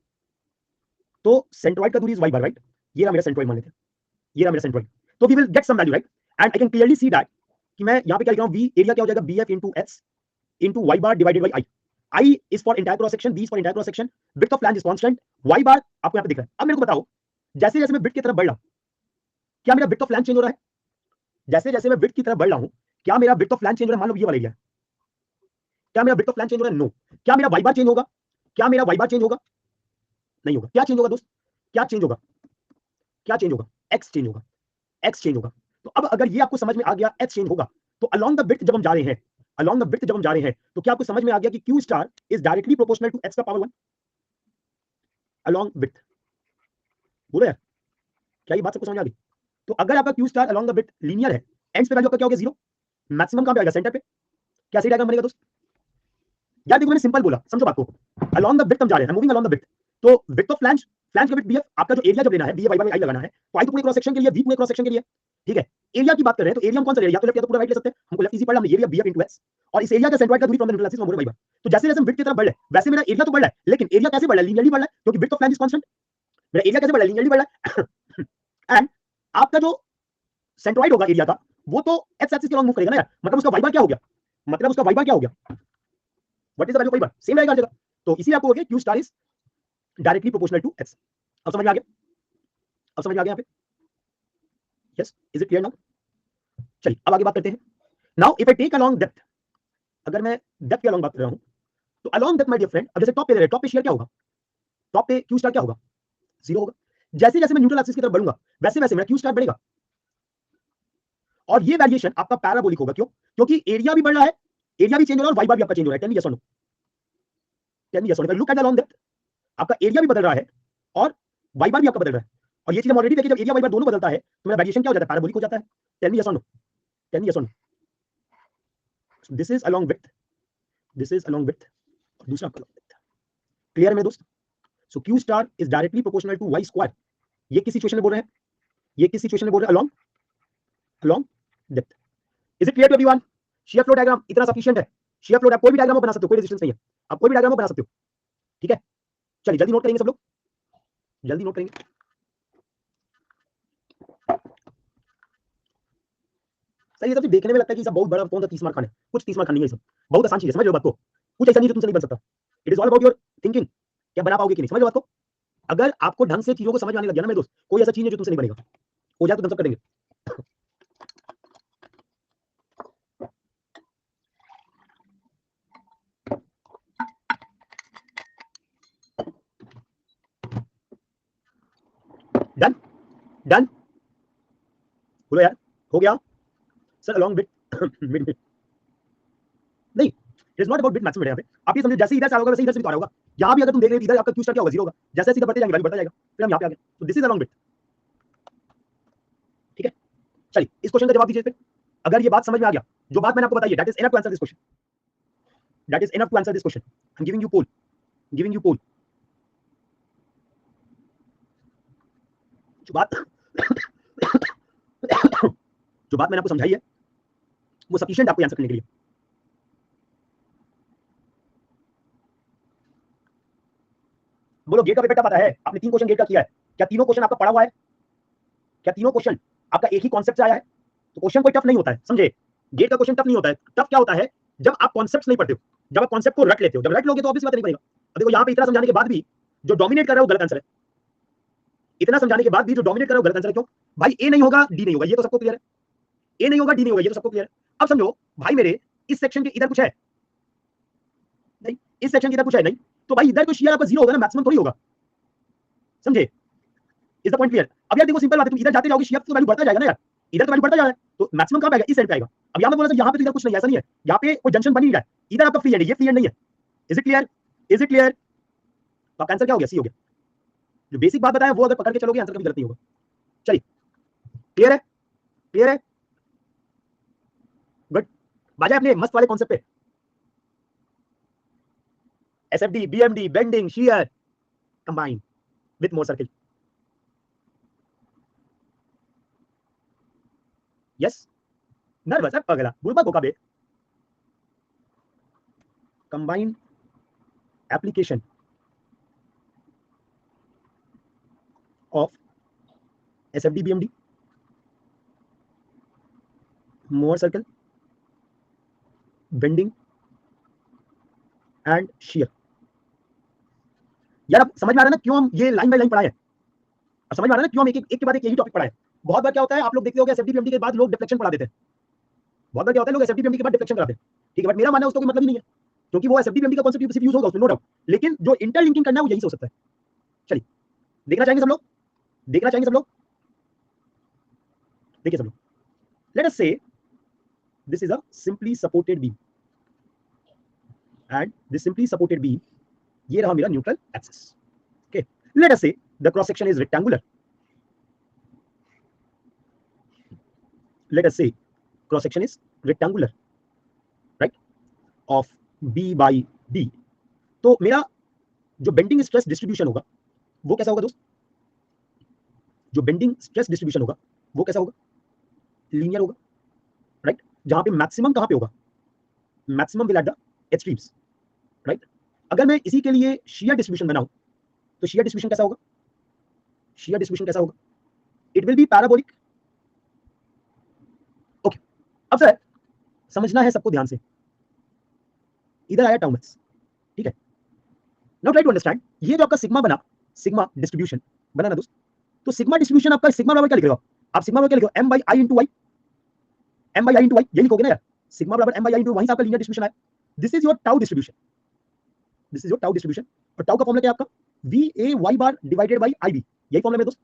तो सेंट्रोइड का दूरी इज वाई बार, राइट? ये रहा मेरा सेंट्रोइड, मान लेते हैं ये रहा मेरा सेंट्रोइड। तो we will get some value, right? And I can clearly see that कि मैं यहां पे क्या लिख रहा हूं, वी एरिया क्या हो जाएगा, B F into H into Y bar divided by I. I is for entire cross section, B is for entire cross section, width of flange is constant, Y bar आपको यहां पे दिख रहा है। अब मेरे को बताओ, जैसे जैसे मैं विड्थ की तरफ बढ़ रहा हूं, क्या मेरा विड्थ ऑफ फ्लैंज चेंज हो रहा है? जैसे जैसे मैं विड्थ की तरफ बढ़ रहा हूं, क्या मेरा विड्थ ऑफ फ्लैंज चेंज हो रहा है? मान लो ये वाला एरिया, क्या मेरा विड्थ ऑफ फ्लैंज चेंज हो रहा है? नो। क्या मेरा वाई बार चेंज होगा? क्या मेरा वाई बार चेंज होगा? नहीं होगा। क्या चेंज होगा दोस्त? क्या चेंज होगा? क्या चेंज होगा? एक्स चेंज होगा, एक्स चेंज होगा। तो अब अगर ये आपको समझ में आ गया एक्स चेंज होगा, तो अलोंग द विड्थ जब हम जा रहे हैं, अलोंग द विड्थ जब हम जा रहे हैं, तो क्या आपको समझ में आ गया कि Q star is directly proportional to X का पावर 1 अलोंग विड्थ? बोलो यार, क्या ये बात सबको समझ आ गई? तो अगर आपका Q star along the width linear है, एंड्स पे वैल्यू आपका क्या होगा? जीरो। मैक्सिमम कहां पे आएगा? सेंटर पे। क्या सही डायग्राम बनेगा दोस्त? यार देखो मैंने सिंपल बोला, समझो बात को। अलोंग द विड्थ हम जा रहे हैं, मूविंग अलोंग द विड्थ, तो विड्थ ऑफ फ्लैंज, फ्लैंज का विड्थ बीएफ, आपका जो एरिया जब लेना है बीए वाई बाय आई लगाना है, तो आई तो पूरे क्रॉस सेक्शन के लिए, वी पूरे क्रॉस सेक्शन के लिए, ठीक है? एरिया की बात कर रहे हैं तो एरिया हम कौन सा ले रहे हैं? या तो लेफ्ट या तो पूरा राइट ले सकते हैं। हमको लेफ्ट इजी पड़ा, हमने एरिया बीएफ इनटू एस, और इस एरिया का सेंट्रोइड का दूरी from the neutral axis more by by. तो जैसे जैसे हम विड्थ की तरफ बढ़ रहे हैं वैसे मेरा एरिया तो बढ़ रहा है, लेकिन एरिया कैसे बढ़ रहा है? लीनियरली बढ़ रहा है, क्योंकि width of flange is constant. मेरा एरिया कैसे बढ़ रहा है? लीनियरली बढ़ रहा है। एंड आपका जो सेंट्रोइड होगा एरिया का, वो तो एक्स एक्सिस के अलॉन्ग मूव करेगा ना यार, मतलब उसका वाई बार क्या हो गया? मतलब उसका वाई बार क्या हो गया? What is the value of Y bar? Same रहेगा हर जगह। तो इसीलिए आपको हो गया Q star is directly proportional to X. अब समझ में आ गया? अब समझ में आ गया यहाँ पे? Yes, is it clear now? चलिए अब आगे बात करते हैं। Now if I take along depth, अगर मैं डेप्थ के अलोंग बात कर रहा हूं, तो along depth my dear friend, अब जैसे टॉप पे दे रहे हैं, टॉप पे शेयर क्या होगा? टॉप पे क्यू स्टार क्या होगा? जीरो होगा। जैसे जैसे मैं न्यूट्रल एक्सिस की तरफ बढ़ूंगा वैसे वैसे मेरा क्यू स्टार बढ़ेगा, और ये वेरिएशन आपका पैराबोलिक होगा। क्यों? क्योंकि एरिया भी बढ़ रहा है, एरिया भी चेंज हो रहा है और वाई बार भी आपका चेंज हो रहा है। टेल मी यस और नो, टेल मी यस और no. Look at the along depth, आपका एरिया भी बदल रहा है और वाई बार भी आपका बदल रहा है, और ये चीज हम ऑलरेडी देखे, जब एरिया वाई बार दोनों बदलता है तो मेरा वेरिएशन क्या हो जाता है? पैराबोलिक हो जाता है। टेल मी यस और नो, टेल मी यस और no. This is along width, this is along width, और दूसरा आपका अलोंग विड्थ। क्लियर है मेरे दोस्त? So Q star is directly proportional to Y square. ये किस सिचुएशन में बोल रहे हैं? ये किस सिचुएशन में बोल रहे हैं? Along, along depth. Is it clear to everyone? Shear flow diagram इतना सफिशिएंट है। शियर फ्लो डायग्राम कोई भी डायग्राम बना सकते हो, कोई रेजिस्टेंस नहीं है, आप कोई भी डायग्राम बना सकते हो, ठीक है? चलिए जल्दी नोट करेंगे सब लोग, जल्दी नोट करेंगे। सर ये सब देखने में लगता है कि सब बहुत बड़ा कौन सा 30 मार्क खाने, कुछ 30 मार्क खाने नहीं है, सब बहुत आसान चीज है, समझ लो बात को। कुछ ऐसा नहीं जो तुमसे नहीं बन सकता। It is all about your thinking, क्या बना पाओगे कि नहीं, समझ लो बात को। अगर आपको ढंग से चीजों को समझ में आने लग गया ना मेरे दोस्त, कोई ऐसा चीज है जो तुमसे नहीं बनेगा। हो जाए तो हम सब करेंगे। डन, डन, बोलो यार, हो गया? सर अलोंग विद मिड में नहीं, it is not about bit maximum. यहाँ पे आप ये समझो, जैसे इधर से आ रहा होगा वैसे इधर से भी तो आ रहा होगा। यहाँ भी अगर तुम देख रहे हो इधर आपका क्यू स्टार क्या होगा? जीरो होगा। जैसे जैसे इधर बढ़ते जाएंगे वैल्यू बढ़ता जाएगा, फिर हम यहाँ पे आ गए। तो दिस इज अलोंग बिट, ठीक है? चलिए इस क्वेश्चन का जवाब दीजिए फिर। अगर ये बात समझ में आ गया, जो बात मैंने आपको बताई है, that is enough to answer this question, that is enough to answer this question. I am giving you poll, giving you poll. जो बात जो बात मैंने आपको समझाई है वो सफिशिएंट आपको आंसर करने के लिए। बोलो गेट का पेपर टफ आता है? आपने 3 क्वेश्चन गेट का किया है, क्या तीनों क्वेश्चन आपका पढ़ा हुआ है? क्या तीनों क्वेश्चन आपका एक ही कॉन्सेप्ट से आया है? तो क्वेश्चन कोई टफ नहीं होता है, समझे? गेट का क्वेश्चन टफ नहीं होता है। टफ क्या होता है? जब आप कॉन्सेप्ट्स नहीं पढ़ते हो, जब आप कॉन्सेप्ट को रट लेते हो। जब रट लोगे तो ऑब्वियसली बात नहीं बनेगा। अब देखो यहाँ पे इतना समझाने के बाद भी जो डोमिनेट कर रहा है वो गलत आंसर है। इतना समझाने के बाद भी जो डोमिनेट कर रहा है वो गलत आंसर है। क्यों भाई? ए नहीं होगा डी नहीं होगा, ये तो सबको क्लियर है। ए नहीं होगा डी नहीं होगा, ये तो सबको क्लियर है। अब समझो भाई मेरे, इस सेक्शन के इधर कुछ है नहीं, इस सेक्शन के इधर कुछ है नहीं, तो भाई इधर तो शेयर आपका जीरो होगा ना, मैक्सिमम थोड़ी होगा, समझे? Is the point clear? अब यार देखो सिंपल बात है, तुम इधर जाते जाओगे शेयर तो वैल्यू बढ़ता जाएगा ना यार, इधर तो वैल्यू बढ़ता जा रहा है, तो मैक्सिमम कहां पे आएगा? इस साइड पे आएगा। अब यहां पे बोला सर यहां पे तो इधर कुछ नहीं, ऐसा नहीं है, यहां पे कोई जंक्शन बन ही नहीं रहा है, इधर आपका फ्री एंड है, ये फ्री एंड नहीं है। Is it clear? Is it clear? तो आपका आंसर क्या हो गया? सी हो गया। जो बेसिक बात बताया वो अगर पकड़ के चलोगे आंसर कभी गलत नहीं होगा। चलिए क्लियर है? क्लियर है? गुड। बाजा अपने मस्त वाले कॉन्सेप्ट पे, SFD, BMD, bending, shear combined with more circle. Yes? Nervous, pagala. Bulba boka be. Combined application of SFD, BMD, more circle, bending and shear. यार अब समझ में आ रहा है ना क्यों हम ये लाइन बाय लाइन पढ़ाए हैं? अब समझ में आ रहा है ना क्यों हम एक के बाद एक यही टॉपिक पढ़ाए? बहुत बार क्या होता है, आप लोग देखते हो कि एसएफडी बीएमडी के बाद लोग डिफ्लेक्शन पढ़ा देते हैं। बहुत बार क्या होता है, लोग एसएफडी बीएमडी के बाद डिफ्लेक्शन कराते हैं। ठीक है, बट मेरा मानना है उसका कोई मतलब ही नहीं है, क्योंकि वो एसएफडी बीएमडी का कांसेप्ट सिर्फ यूज होगा उसमें, नो डाउट, लेकिन जो इंटरलिंकिंग करना है वो यही से हो सकता है। चलिए देखना चाहेंगे सब लोग, देखना चाहेंगे सब लोग, देखिए सब लोग, लेट अस से this is a simply supported beam and this simply supported beam, ये रहा मेरा neutral axis. Okay, let us say the cross section is rectangular. Let us say cross section is rectangular, right, of B by D. तो मेरा जो bending stress distribution होगा वो कैसा होगा दोस्त? जो बेंडिंग स्ट्रेस डिस्ट्रीब्यूशन होगा वो कैसा होगा? लीनियर होगा, राइट, जहां पे मैक्सिमम कहां पे होगा? Maximum will at the extremes, right. अगर मैं इसी के लिए शियर डिस्ट्रीब्यूशन बनाऊं तो शियर डिस्ट्रीब्यूशन कैसा होगा? शियर डिस्ट्रीब्यूशन कैसा होगा? It will B parabolic. Okay, अब सर समझना है सबको ध्यान से, इधर आया टाउमस, ठीक है. नाउ ट्राई टू अंडरस्टैंड, ये जो आपका सिग्मा बना, सिग्मा डिस्ट्रीब्यूशन बना ना दोस्त, तो सिग्मा डिस्ट्रीब्यूशन आपका सिग्मा बराबर क्या लिख रहे हो आप? सिग्मा बराबर क्या लिखो? m by i into y, m by i into y, ये लिखोगे ना यार. सिग्मा बराबर m by i into, वहीं से आपका लीनियर डिस्ट्रीब्यूशन आया. This is your tau distribution, this is your tau distribution. और टाउ का फॉर्मूला क्या है आपका? va y bar divided by ib, यही फॉर्मूला है दोस्त,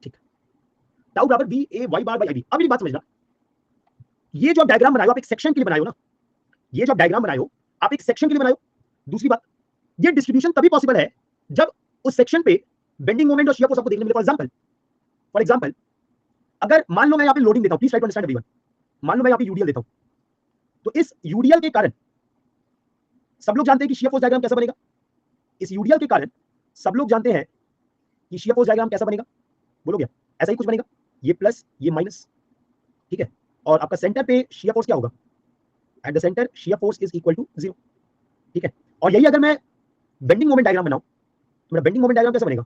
ठीक. टाउ बराबर va y बार बाय ib. अब ये बात समझना, ये जो आप डायग्राम बनाए हो आप एक सेक्शन के लिए बनाए हो ना, ये जो आप डायग्राम बनाए हो आप एक सेक्शन के लिए बनाए हो. दूसरी बात, ये डिस्ट्रीब्यूशन तभी पॉसिबल है जब उस सेक्शन पे बेंडिंग मोमेंट और शियर फोर्स आपको देखने मिले. फॉर एग्जांपल अगर मान लो मैं यहाँ पे लोडिंग देता हूं, please try to understand everyone. मान लो मैं यहाँ पे यूडीएल देता हूं, तो इस यूडीएल के कारण सब लोग जानते हैं कि शियर फोर्स डायग्राम कैसा बनेगा. इस यूडीएल के कारण सब लोग जानते हैं कि शियर फोर्स डायग्राम कैसा बनेगा. बोलो क्या? ऐसा ही कुछ बनेगा, ये प्लस ये माइनस, ठीक है. और आपका सेंटर पे शियर फोर्स क्या होगा? At the centre shear force is equal to 0, ठीक है. और यही अगर मैं बेंडिंग मोमेंट डायग्राम बनाऊं तो मेरा बेंडिंग मोमेंट डायग्राम कैसा बनेगा?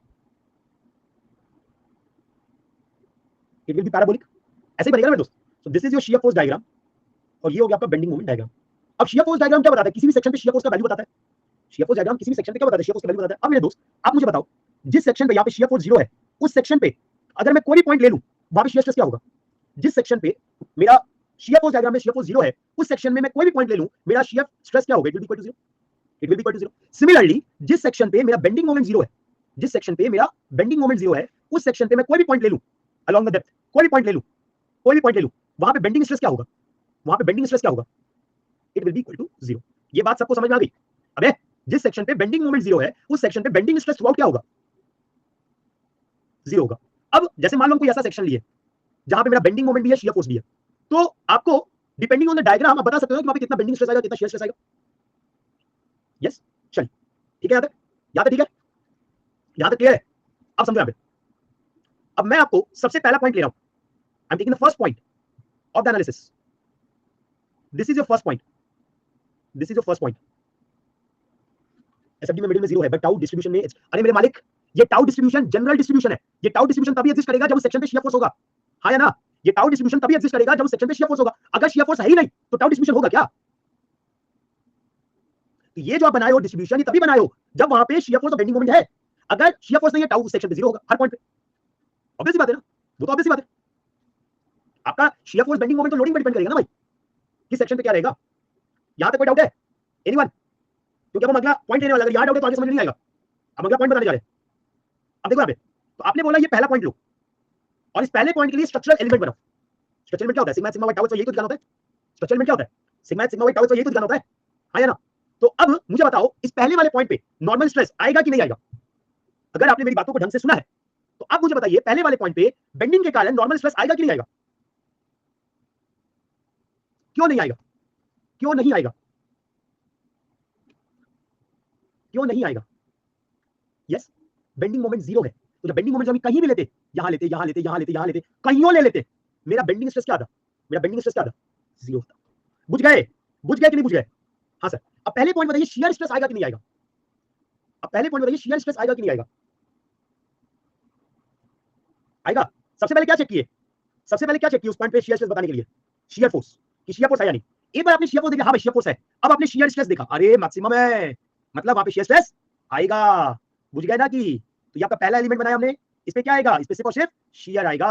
इट विल बी पैराबोलिक, ऐसे ही बनेगा ना दोस्त. So this is your shear force diagram और ये हो गया आपका बेंडिंग मोमेंट डायग्राम. अब शियर फोर्स डायग्राम क्या बताता है? किसी भी सेक्शन पे शियर फोर्स का वैल्यू बताता है. शियर फोर्स डायग्राम किसी भी सेक्शन पे क्या बताता है? शियर फोर्स का वैल्यू बताता है. अब मेरे दोस्त आप मुझे बताओ, जिस सेक्शन पे यहाँ पे शियर फोर्स 0 है, उस सेक्शन पे अगर मैं कोई भी पॉइंट ले लूं वहां पे शियर स्ट्रेस क्या होगा? जिस सेक्शन पे मेरा शियर फोर्स डायग्राम में शियर फोर्स 0 है, उस सेक्शन में मैं कोई भी पॉइंट ले लूं, मेरा शियर स्ट्रेस क्या होगा? It will be equal to 0. It will be equal to 0. Similarly जिस सेक्शन पे मेरा बेंडिंग मोमेंट 0 है, जिस सेक्शन पे मेरा बेंडिंग मोमेंट 0 है, उस सेक्शन पे मैं कोई भी पॉइंट ले लूं अलोंग द डेप्थ, कोई भी पॉइंट ले लूं, कोई भी पॉइंट ले लूं, वहां पे बेंडिंग स्ट्रेस क्या होगा? वहां पे बेंडिंग स्ट्रेस क्या होगा? It will be equal to 0. ये बात सबको समझ में आ गई? अबे जिस सेक्शन पे बेंडिंग मोमेंट 0 है, उस सेक्शन पे बेंडिंग स्ट्रेस थ्रू आउट क्या होगा? 0 होगा. अब जैसे मान लो कोई ऐसा सेक्शन लिए जहां पे मेरा बेंडिंग मोमेंट भी है, शियर फोर्स भी है, तो आपको डिपेंडिंग ऑन द डायग्राम आप बता सकते हो कि वहां पे कितना बेंडिंग स्ट्रेस आएगा, कितना शियर स्ट्रेस आएगा. यस, चलिए ठीक है, यहाँ तक ठीक है, यहाँ तक क्लियर है? अब समझो यहाँ पे. अब मैं आपको सबसे पहला पॉइंट ले रहा हूं. I am taking the first point of the analysis. This is your first point, this is your first point. SFD में मिडिल में 0 है, बट टाउ डिस्ट्रीब्यूशन में, अरे मेरे मालिक, ये टाउ डिस्ट्रीब्यूशन जनरल डिस्ट्रीब्यूशन है. ये टाउ डिस्ट्रीब्यूशन तभी एग्जिस्ट करेगा जब उस सेक्शन पे शियर फोर्स होगा, हाँ या ना? ये टाउ डिस्ट्रीब्यूशन तभी एग्जिस्ट करेगा जब उस सेक्शन पे शियर फोर्स होगा. अगर शियर फोर्स है ही नहीं तो टाउ डिस्ट्रीब्यूशन होगा क्या? तो ये जो आप बनाए हो डिस्ट्रीब्यूशन, ये तभी बनाए हो जब वहां पे शियर फोर्स और बेंडिंग मोमेंट है. अगर शियर फोर्स नहीं है, टाउ उस सेक्शन पे 0 होगा हर पॉइंट पे. ऑब्वियस सी बात है ना, वो तो ऑब्वियस सी बात है. आपका शियर फोर्स बेंडिंग मोमेंट तो लोडिंग पे डिपेंड करेगा ना भाई, किस सेक्शन पे क्या रहेगा. यहां तक कोई डाउट है एनीवन? क्योंकि हम अगला पॉइंट लेने वाला, अगर यहां डाउट है तो आगे समझ नहीं आएगा. अब अगला पॉइंट बताने जा रहे हैं. अब देखो यहाँ पे, तो आपने बोला ये पहला पॉइंट लो और इस पहले पॉइंट के लिए स्ट्रक्चरल एलिमेंट बनाओ. स्ट्रक्चरल एलिमेंट क्या होता है? सिग्मा सिग्मा वाई टाउ, तो यही तो दिखाना होता है. स्ट्रक्चरल एलिमेंट क्या होता है? सिग्मा सिग्मा वाई टाउ, तो यही तो दिखाना होता है, हाँ या ना? तो अब मुझे बताओ, इस पहले वाले पॉइंट पे नॉर्मल स्ट्रेस आएगा कि नहीं आएगा? अगर आपने मेरी बातों को ढंग से सुना है तो आप मुझे बताइए, पहले वाले पॉइंट पे बेंडिंग के कारण नॉर्मल स्ट्रेस आएगा कि नहीं आएगा? क्यों नहीं आएगा? क्यों नहीं आएगा? क्यों नहीं आएगा? यस, बेंडिंग मोमेंट जीरो है। तो जब बेंडिंग मोमेंट हम कहीं भी लेते, यहां लेते, यहां लेते, यहां लेते, यहां लेते, कहीं ले लेते, मेरा बेंडिंग स्ट्रेस क्या था? मेरा बेंडिंग स्ट्रेस क्या था? जीरो था। बुझ गए? बुझ गए कि नहीं बुझ गए? हाँ सर। अब पहले पॉइंट बताइए, शियर स्ट्रेस आएगा कि नहीं आएगा? अब पहले पॉइंट बताइए, शियर स्ट्रेस आएगा कि नहीं आएगा? आएगा। सबसे पहले क्या चेक किए? सबसे पहले क्या चेक किए उस पॉइंट पे शियर स्ट्रेस बताने के लिए? शियर फोर्स, कि शियर फोर्स है या नहीं। एक बार आपने शियर फोर्स देखा, हाँ भाई शियर फोर्स है। अब आपने शियर स्ट्रेस देखा, अरे मैक्सिमम है, मतलब वहां पे शियर स्ट्रेस आएगा। बुझ गए ना? कि तो ये आपका पहला एलिमेंट बनाया हमने, इस पे क्या आएगा? इस पे सिर्फ और सिर्फ शियर आएगा।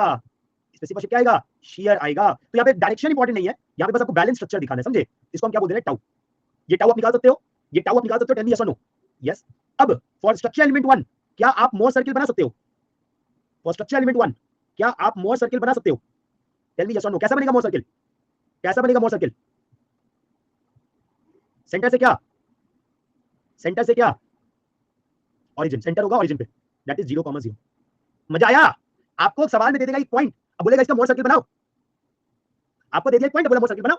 इस पे सिर्फ और सिर्फ क्या आएगा? शियर आएगा। तो यहाँ पे डायरेक्शन इंपॉर्टेंट नहीं है, यहाँ पे बस आपको बैलेंस स्ट्रक्चर दिखाना है, समझे? इसको हम क्या बोलते हैं? टाउ। ये टाउ आप निकाल सकते हो, ये टाउ आप निकाल सकते हो। टेल मी यस और नो। यस। अब फॉर स्ट्रक्चर एलिमेंट 1 क्या आप मोर सर्किल बना सकते हो? फॉर स्ट्रक्चर एलिमेंट 1 क्या आप मोर सर्किल बना सकते हो? टेल मी यस और नो। कैसा बनेगा मोर सर्किल? कैसा बनेगा मोर सर्किल? सेंटर से क्या? सेंटर से क्या? ऑरिजिन। सेंटर होगा ऑरिजिन पे, दैट इज 0,0। मजा आया? आपको सवाल में दे देगा एक पॉइंट, अब बोलेगा इसका मोर सर्किल बनाओ। आपको दे दिया एक पॉइंट, बोला मोर सर्किल बनाओ।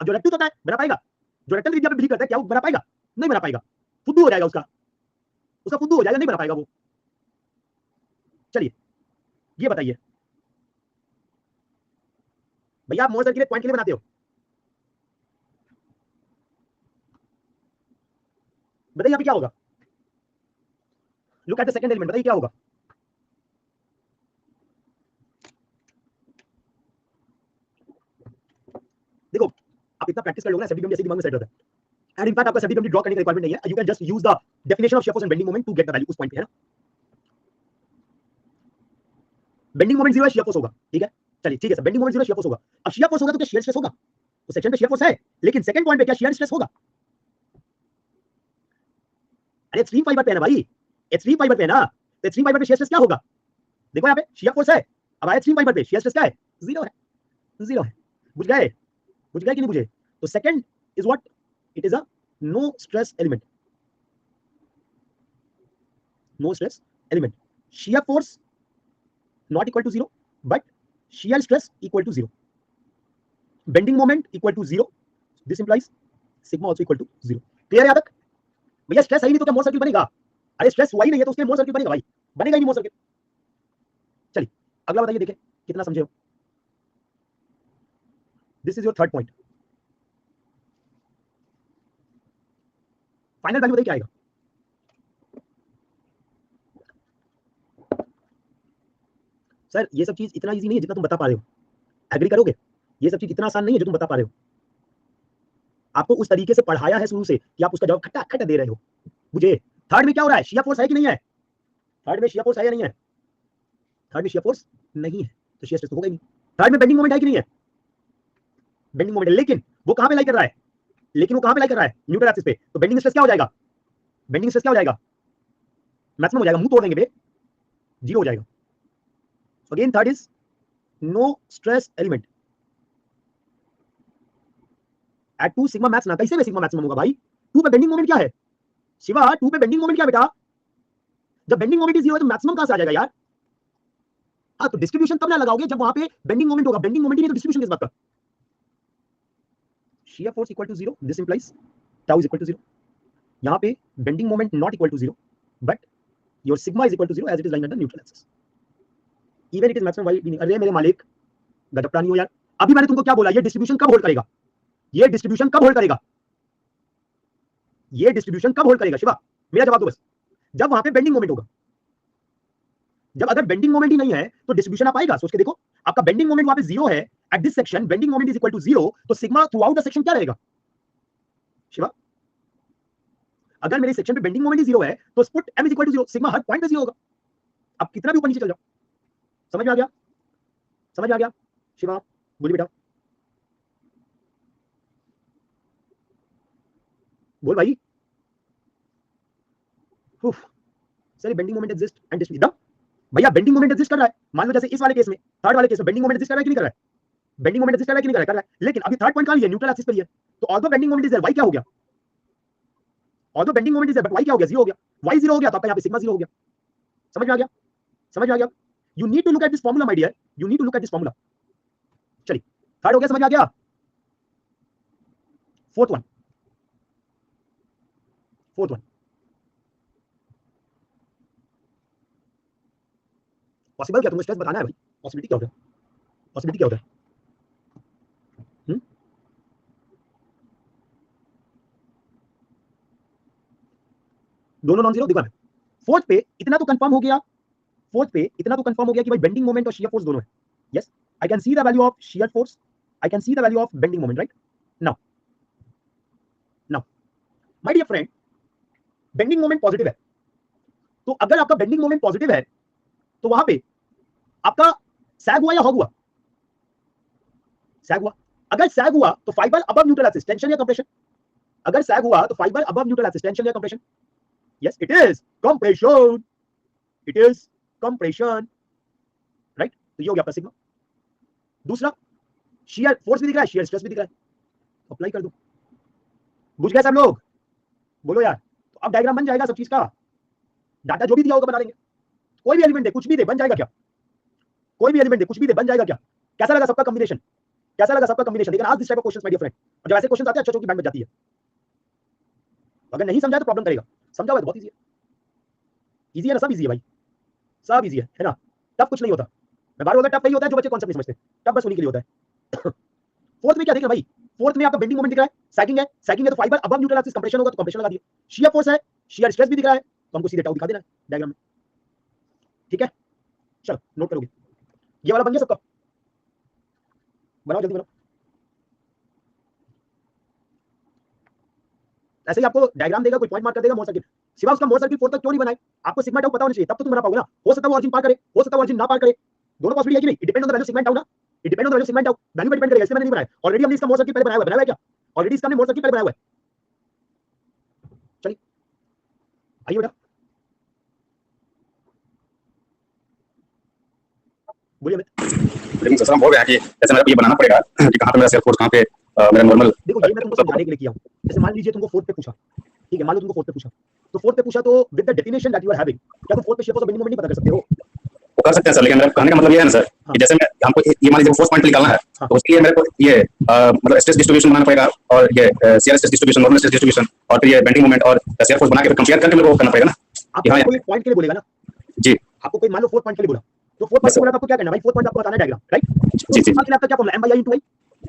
अब जो रेक्टूस होता है बना पाएगा? जो रेक्टल त्रिज्या पे बिलीव करता है, क्या वो बना पाएगा? नहीं बना पाएगा। फुद्दू हो जाएगा उसका, उसका फुद्दू हो जाएगा, नहीं बना पाएगा वो। चलिए ये बताइए भैया, आप मोर सर्किल पॉइंट के लिए बनाते हो? बताइए यहाँ पे क्या होगा? Look at the second element, बताइए क्या होगा? देखो, आप इतना प्रैक्टिस कर लोगे ना, सभी जैसे दिमाग में सेट होता है। एंड इन फैक्ट आपका सभी ड्रॉ करने की रिक्वायरमेंट नहीं है, you can just use the definition of shear force and bending moment to get the value उस पॉइंट पे, है ना? बेंडिंग मोमेंट जीरो है, शियर फोर्स होगा, ठीक है? चलिए ठीक है sir, bending moment zero, shear force होगा। अब शियर फोर्स होगा तो क्या शियर स्ट्रेस होगा? तो सेक्शन पे शियर फोर्स है, लेकिन सेकंड पॉइंट पे क्या शियर स्ट्रेस होगा? अरे एक्सट्रीम फाइबर पे है ना भाई, एक्सट्रीम फाइबर पे है ना, तो एक्सट्रीम फाइबर पे शियर स्ट्रेस क्या होगा? देखो यहाँ पे शियर फोर्स है, अब आया एक्सट्रीम फाइबर पे, शियर स्ट्रेस क्या है? जीरो है, जीरो है। बुझ गए? बुझ गए कि नहीं बुझे? तो second is what? It is a no stress element, no stress element. Shear force not equal to 0 but shear stress equal to 0, bending moment equal to 0, this implies sigma also equal to 0। Clear है यहाँ तक? भैया stress है ही नहीं तो क्या मोर circle बनेगा? अरे स्ट्रेस हुआ ही नहीं है तो उसके मोर सर्किल बनेगा भाई? बनेगा ही नहीं मोर सर्किल। चलिए अगला बताइए, देखें कितना समझे हो। This is your third point. Final value बताइए क्या आएगा? सर ये सब चीज इतना इजी नहीं है जितना तुम बता पा रहे हो, एग्री करोगे? ये सब चीज इतना आसान नहीं है जो तुम बता पा रहे हो। आपको उस तरीके से पढ़ाया है शुरू से कि आप उसका जवाब खट्टा खट्टा दे रहे हो। मुझे थर्ड में क्या हो रहा है? शियर फोर्स है कि नहीं है? थर्ड में शियर फोर्स है या नहीं है? थर्ड में शियर फोर्स नहीं है तो शियर स्ट्रेस तो होगा ही नहीं। थर्ड में बेंडिंग मोमेंट है कि नहीं है? बेंडिंग मोमेंट है, लेकिन वो कहां पे लाई कर रहा है? लेकिन वो कहां पे लाई कर रहा है? न्यूट्रल एक्सिस पे। तो बेंडिंग स्ट्रेस क्या हो जाएगा? बेंडिंग स्ट्रेस क्या हो जाएगा? मैक्सिमम हो जाएगा, मुंह तोड़ देंगे बे, जीरो हो जाएगा। Again third is no stress element at 2 sigma max. ना कैसे में सिग्मा मैक्सिमम होगा भाई? 2 पे बेंडिंग मोमेंट क्या है शिवा? 2 पे बेंडिंग मोमेंट क्या बेटा? जब बेंडिंग मोमेंट जीरो है तो मैक्सिमम कहां से आ जाएगा यार? हाँ तो डिस्ट्रीब्यूशन तब ना लगाओगे जब वहां पे बेंडिंग मोमेंट होगा। बेंडिंग मोमेंट ही नहीं तो डिस्ट्रीब्यूशन किस बात का? Shear force equal to zero, this implies tau is equal to zero. यहाँ पे bending moment not equal to zero but your sigma is equal to zero as it is lying at the neutral axis. Even it is maximum y. अरे मेरे मालिक गजब प्राणी हो यार। अभी मैंने तुमको क्या बोला? ये डिस्ट्रीब्यूशन कब होल्ड करेगा? ये डिस्ट्रीब्यूशन कब होल्ड करेगा? ये डिस्ट्रीब्यूशन कब होल्ड करेगा शिवा? मेरा जवाब दो बस। जब वहां पे बेंडिंग मोमेंट होगा। जब अगर बेंडिंग मोमेंट ही नहीं है तो डिस्ट्रीब्यूशन आप आएगा? सोच के देखो, आपका बेंडिंग मोमेंट वहां पे जीरो है, at this section bending moment is equal to zero, तो sigma throughout the section क्या रहेगा शिवा? अगर मेरे सेक्शन पे बेंडिंग मोमेंट ही जीरो है तो स्पुट m is equal to zero, sigma हर पॉइंट पे जीरो होगा। अब कितना भी ऊपर नीचे चल जाओ। समझ में आ गया? समझ में आ गया शिवा? बोलिए बेटा, बोल भाई। Sir bending moment exist and distribution भैया, बेंडिंग मोमेंट एग्जिस्ट कर रहा है। मान लो जैसे इस वाले केस में, थर्ड वाले केस में बेंडिंग मोमेंट एग्जिस्ट कर रहा है कि नहीं कर रहा है? बेंडिंग मोमेंट एग्जिस्ट कर रहा है कि नहीं कर रहा है? कर रहा है। लेकिन अभी थर्ड पॉइंट कहां है? न्यूट्रल एक्सिस पे है। तो although bending moment is there, y क्या हो गया? Although bending moment is there but y क्या हो गया? जीरो हो गया। वाई जीरो हो गया तो आपका यहाँ पे सिग्मा जीरो हो गया। समझ में आ गया? समझ में आ गया? You need to look at this formula my dear, you need to look at this formula. चलिए थर्ड हो गया, समझ में आ गया? Fourth one, fourth one possible क्या, तुम्हें स्ट्रेस बताना है भाई, पॉसिबिलिटी क्या होता है, पॉसिबिलिटी क्या होता है? दोनों नॉन जीरो। देखो फोर्थ पे इतना तो कंफर्म हो गया, फोर्थ पे इतना तो कंफर्म हो गया कि भाई बेंडिंग मोमेंट और शियर फोर्स दोनों है। Yes, I can see the value of shear force, I can see the value of bending moment, right? Now now my dear friend, bending moment positive है, तो अगर आपका बेंडिंग मोमेंट पॉजिटिव है तो वहां पे आपका सैग हुआ या हॉग हुआ? सैग हुआ। अगर सैग हुआ तो fibre above neutral axis, tension या कंप्रेशन? अगर सैग हुआ तो fibre above neutral axis, tension या compression? Yes, it is compression, it is compression, right? तो ये हो गया आपका सिग्मा। दूसरा, शियर फोर्स भी दिख रहा है, शियर स्ट्रेस भी दिख रहा है, अप्लाई कर दो। बुझ गए सब लोग? बोलो यार। तो अब डायग्राम बन जाएगा सब चीज का, डाटा जो भी दिया होगा बना देंगे, कोई भी एलिमेंट दे, कुछ भी दे, बन जाएगा क्या? कोई भी एलिमेंट दे, कुछ भी दे, बन जाएगा क्या? कैसा लगा सबका कॉम्बिनेशन? कैसा लगा सबका कॉम्बिनेशन? लेकिन आज this type of questions my dear friend, और जब ऐसे क्वेश्चंस आते हैं अच्छे की बैंड बच जाती है। अगर नहीं समझा तो प्रॉब्लम करेगा, समझा हुआ तो बहुत इजी है, इजी है ना, सब इजी है भाई, सब इजी है ना? टफ कुछ नहीं होता। मैं बार बोलता टफ नहीं होता है जो बच्चे कॉन्सेप्ट नहीं समझते, टफ बस उन्हीं के लिए होता है। फोर्थ में क्या देख रहे भाई? फोर्थ में आपका बेंडिंग मोमेंट दिख रहा है, सैगिंग है, सैगिंग है तो fibre above neutral axis, compression होगा तो कंप्रेशन लगा दिए। शियर फोर्स है, शियर स्ट्रेस भी दिख रहा है, तो हमको सीधे टाउ दिखा देना है डायग्राम में, ठीक है? चलो नोट करोगे, ये वाला बन गया सबका, बनाओ जल्दी बनाओ। ऐसे ही आपको डायग्राम देगा, कोई पॉइंट मार्क कर देगा, मोर सर्किट, सिवा उसका मोर सर्किट फोर्थ तक क्यों नहीं बनाए? आपको सिग्मा टाउ पता होना चाहिए, तब तो तुम बना पाओगे ना। हो सकता है वो ऑरिजिन पार करे, हो सकता है ऑरिजिन ना पार करे, दोनों पॉसिबिलिटी है कि नहीं? It depend on the value sigma tau ना, it depend on the value sigma tau, value पे डिपेंड करेगा, इसलिए मैंने नहीं बनाया। ऑलरेडी हमने इसका मोर सर्किट पहले बनाया है क्या? ऑलरेडी इसका हमने मोर सर्किट पहले बनाया हुआ है। चलिए आइए बेटा, बोलिए। लेकिन सर हम बोल रहे हैं कि जैसे मेरे को ये बनाना पड़ेगा कि कहाँ पे मेरा सेल्फ फोर्स, कहाँ पे मेरा नॉर्मल। देखो ये मैं तुमको समझाने के लिए किया हूं, जैसे मान लीजिए तुमको फोर्थ पे पूछा, ठीक है, मान लो तुमको फोर्थ पे पूछा, तो फोर्थ पे पूछा तो with the definition that you are having, क्या तुम फोर्थ पे शेप ऑफ बेंडिंग मोमेंट नहीं पता कर सकते हो? वो कर सकते हैं सर, लेकिन मेरा कहने का मतलब ये है ना सर कि जैसे मैं हमको ये मान लीजिए फोर्स पॉइंट निकालना है, तो उसके लिए मेरे को ये मतलब स्ट्रेस डिस्ट्रीब्यूशन बनाना पड़ेगा, और ये shear stress distribution, normal stress distribution, और फिर ये बेंडिंग मोमेंट और शियर फोर्स बना के कंपेयर करके मेरे को करना पड़ेगा ना। आपको कोई पॉइंट के लिए बोलेगा ना जी, आपको कोई मान लो फोर्थ पॉइंट के लिए बोला, तो फोर्थ पॉइंट बोला तो आपको क्या करना है भाई? फोर्थ पॉइंट आपको बताना है डायग्राम, राइट? जी जी आपका क्या formula, m/i * i?